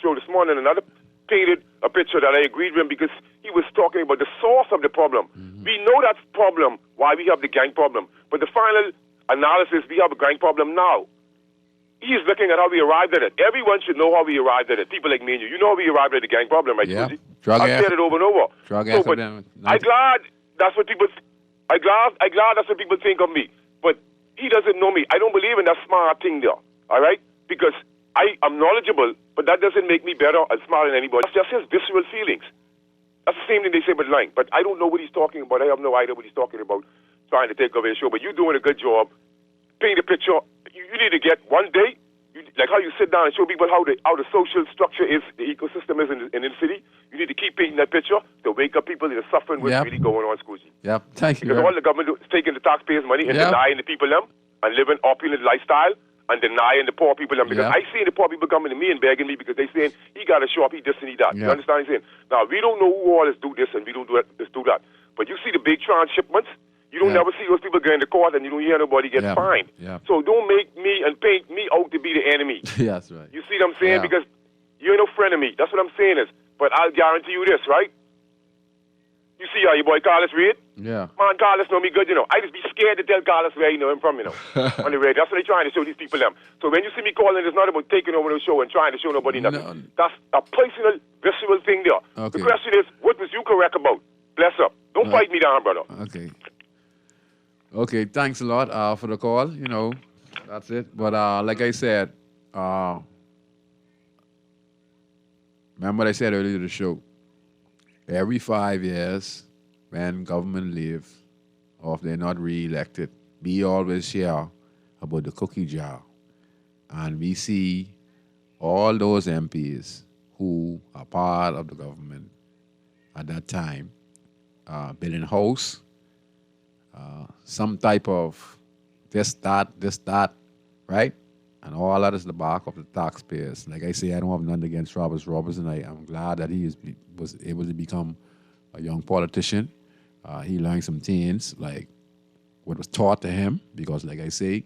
show this morning, another painted a picture that I agreed with him, because he was talking about the source of the problem. Mm-hmm. We know that's the problem, why we have the gang problem. But the final analysis, we have a gang problem now. He is looking at how we arrived at it. Everyone should know how we arrived at it. People like me and you know how we arrived at the gang problem, right? Yeah. I've said it over and over. I'm glad that's what people. I'm glad that's what people think of me. But he doesn't know me. I don't believe in that smart thing there. All right, because I am knowledgeable, but that doesn't make me better and smarter than anybody. That's just his visceral feelings. That's the same thing they say about lying. But I don't know what he's talking about. I have no idea what he's talking about. Trying to take over his show, but you're doing a good job. Paint a picture. You need to get one day, like how you sit down and show people how the social structure is, the ecosystem is in the city. You need to keep painting that picture to wake up people that are suffering what's really going on, Scoochie. Yeah, thank you. Because all the government is taking the taxpayers' money and denying the people them and living opulent lifestyle and denying the poor people them. Because I see the poor people coming to me and begging me because they saying he got a shop, he this and he that. You understand what I'm saying? Now we don't know who all is do this and we don't do that. But you see the big transshipments. You don't never see those people going to court and you don't hear nobody get fined. Yeah. So don't make me and paint me out to be the enemy. Yeah, that's right. You see what I'm saying? Because you're no friend of me. That's what I'm saying is. But I'll guarantee you this, right? You see how your boy Carlos read? Yeah. Man, Carlos know me good, you know. I just be scared to tell Carlos where you know him from, you know, on the radio. That's what they're trying to show these people them. So when you see me calling, it's not about taking over the show and trying to show nobody nothing. No. That's a personal, visceral thing there. Okay. The question is, what was you correct about? Bless up. Don't fight me down, brother. Okay. Okay, thanks a lot for the call. You know, that's it. But like I said, remember what I said earlier in the show. Every 5 years, when government leave, or if they're not re-elected, we always hear about the cookie jar. And we see all those MPs who are part of the government at that time building house, some type of this, that, right? And all that is the back of the taxpayers. Like I say, I don't have nothing against Robert Robertson. I'm glad that he was able to become a young politician. He learned some things, like what was taught to him, because like I say,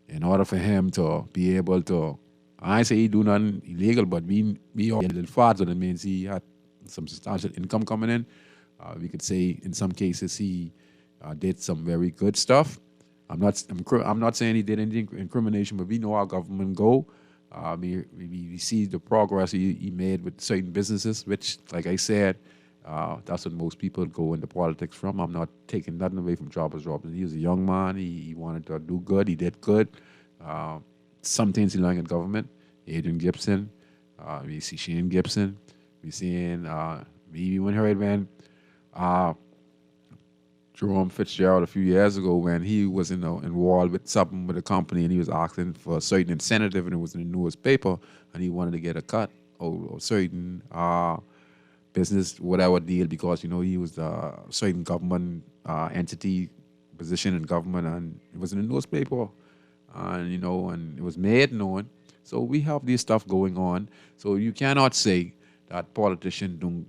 in order for him to be able to, I say he do nothing illegal, but we all get a little far, so that means he had some substantial income coming in. We could say in some cases he did some very good stuff. I'm not saying he did any incrimination, but we know how government go. We see the progress he made with certain businesses, which, like I said, that's what most people go into politics from. I'm not taking nothing away from Charles Robinson. He was a young man. He wanted to do good. He did good. Some things he learned in government. Adrian Gibson. We see Shane Gibson. We seeing we even heard when Jerome Fitzgerald a few years ago when he was involved with something with a company and he was asking for a certain incentive and it was in the newspaper and he wanted to get a cut or certain business, whatever deal, because, he was a certain government entity position in government and it was in the newspaper and, and it was made known. So we have this stuff going on. So you cannot say that politicians don't,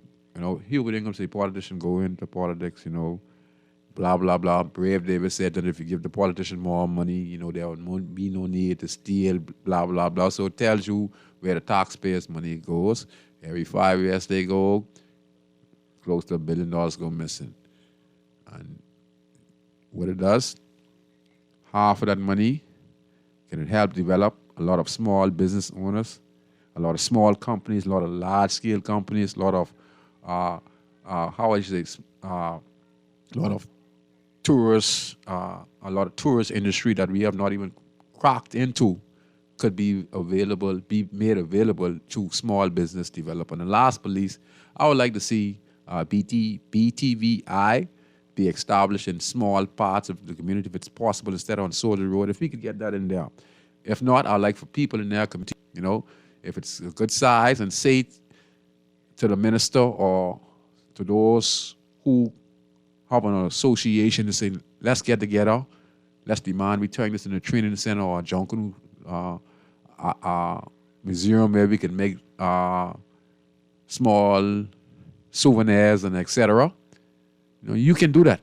here we ain't going to say politicians go into politics, blah, blah, blah. Brave David said that if you give the politician more money, there will be no need to steal, blah, blah, blah. So it tells you where the taxpayers' money goes. Every 5 years they go, close to $1 billion go missing. And what it does, half of that money can help develop a lot of small business owners, a lot of small companies, a lot of large-scale companies, a lot of, a lot of tourists, a lot of tourist industry that we have not even cracked into could be made available to small business development. And last but least, I would like to see BTVI be established in small parts of the community if it's possible instead of on Soldier Road. If we could get that in there. If not, I'd like for people in there, if it's a good size, and say to the minister or to those who have an association to say, let's get together, let's demand we turn this into a training center or a Junction museum where we can make small souvenirs and etc. You can do that.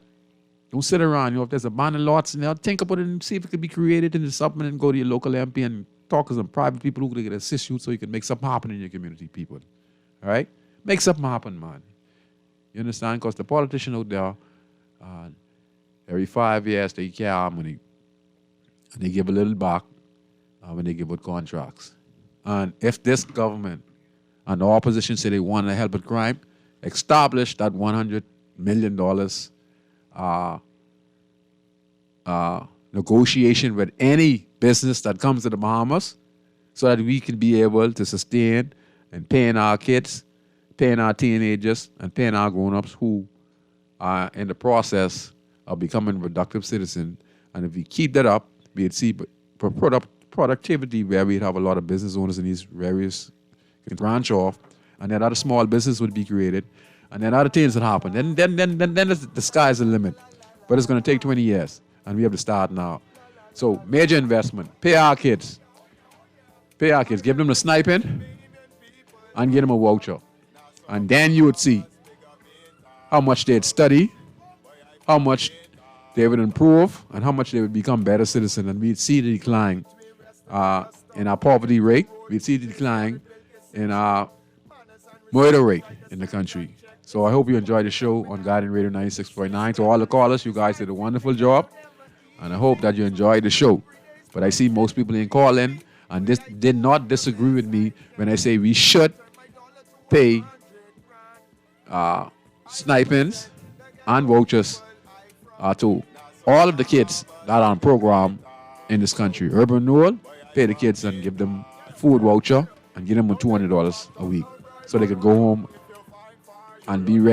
Don't sit around. If there's abandoned lots in there, think about it and see if it could be created into something and go to your local MP and talk to some private people who can assist you so you can make something happen in your community, people. All right? Make something happen, man. You understand? Because the politician out there, every 5 years they carry money and they give a little back when they give out contracts. And if this government and the opposition say they want to help with crime, establish that $100 million negotiation with any business that comes to the Bahamas so that we can be able to sustain and paying our kids, paying our teenagers, and paying our grown-ups who are in the process of becoming productive citizens. And if we keep that up, we'd see productivity where we'd have a lot of business owners in these various can branch off, and then other small business would be created, and then other things would happen. Then the sky's the limit. But it's going to take 20 years, and we have to start now. So major investment. Pay our kids. Give them the sniping, and get them a voucher. And then you would see how much they'd study, how much they would improve, and how much they would become better citizens. And we'd see the decline in our poverty rate. We'd see the decline in our murder rate in the country. So I hope you enjoyed the show on Guardian Radio 96.9. To all the callers, you guys did a wonderful job. And I hope that you enjoyed the show. But I see most people in calling and this did not disagree with me when I say we should pay stipends and vouchers to all of the kids that are on program in this country. Urban Renewal, pay the kids and give them food voucher and give them $200 a week so they could go home and be ready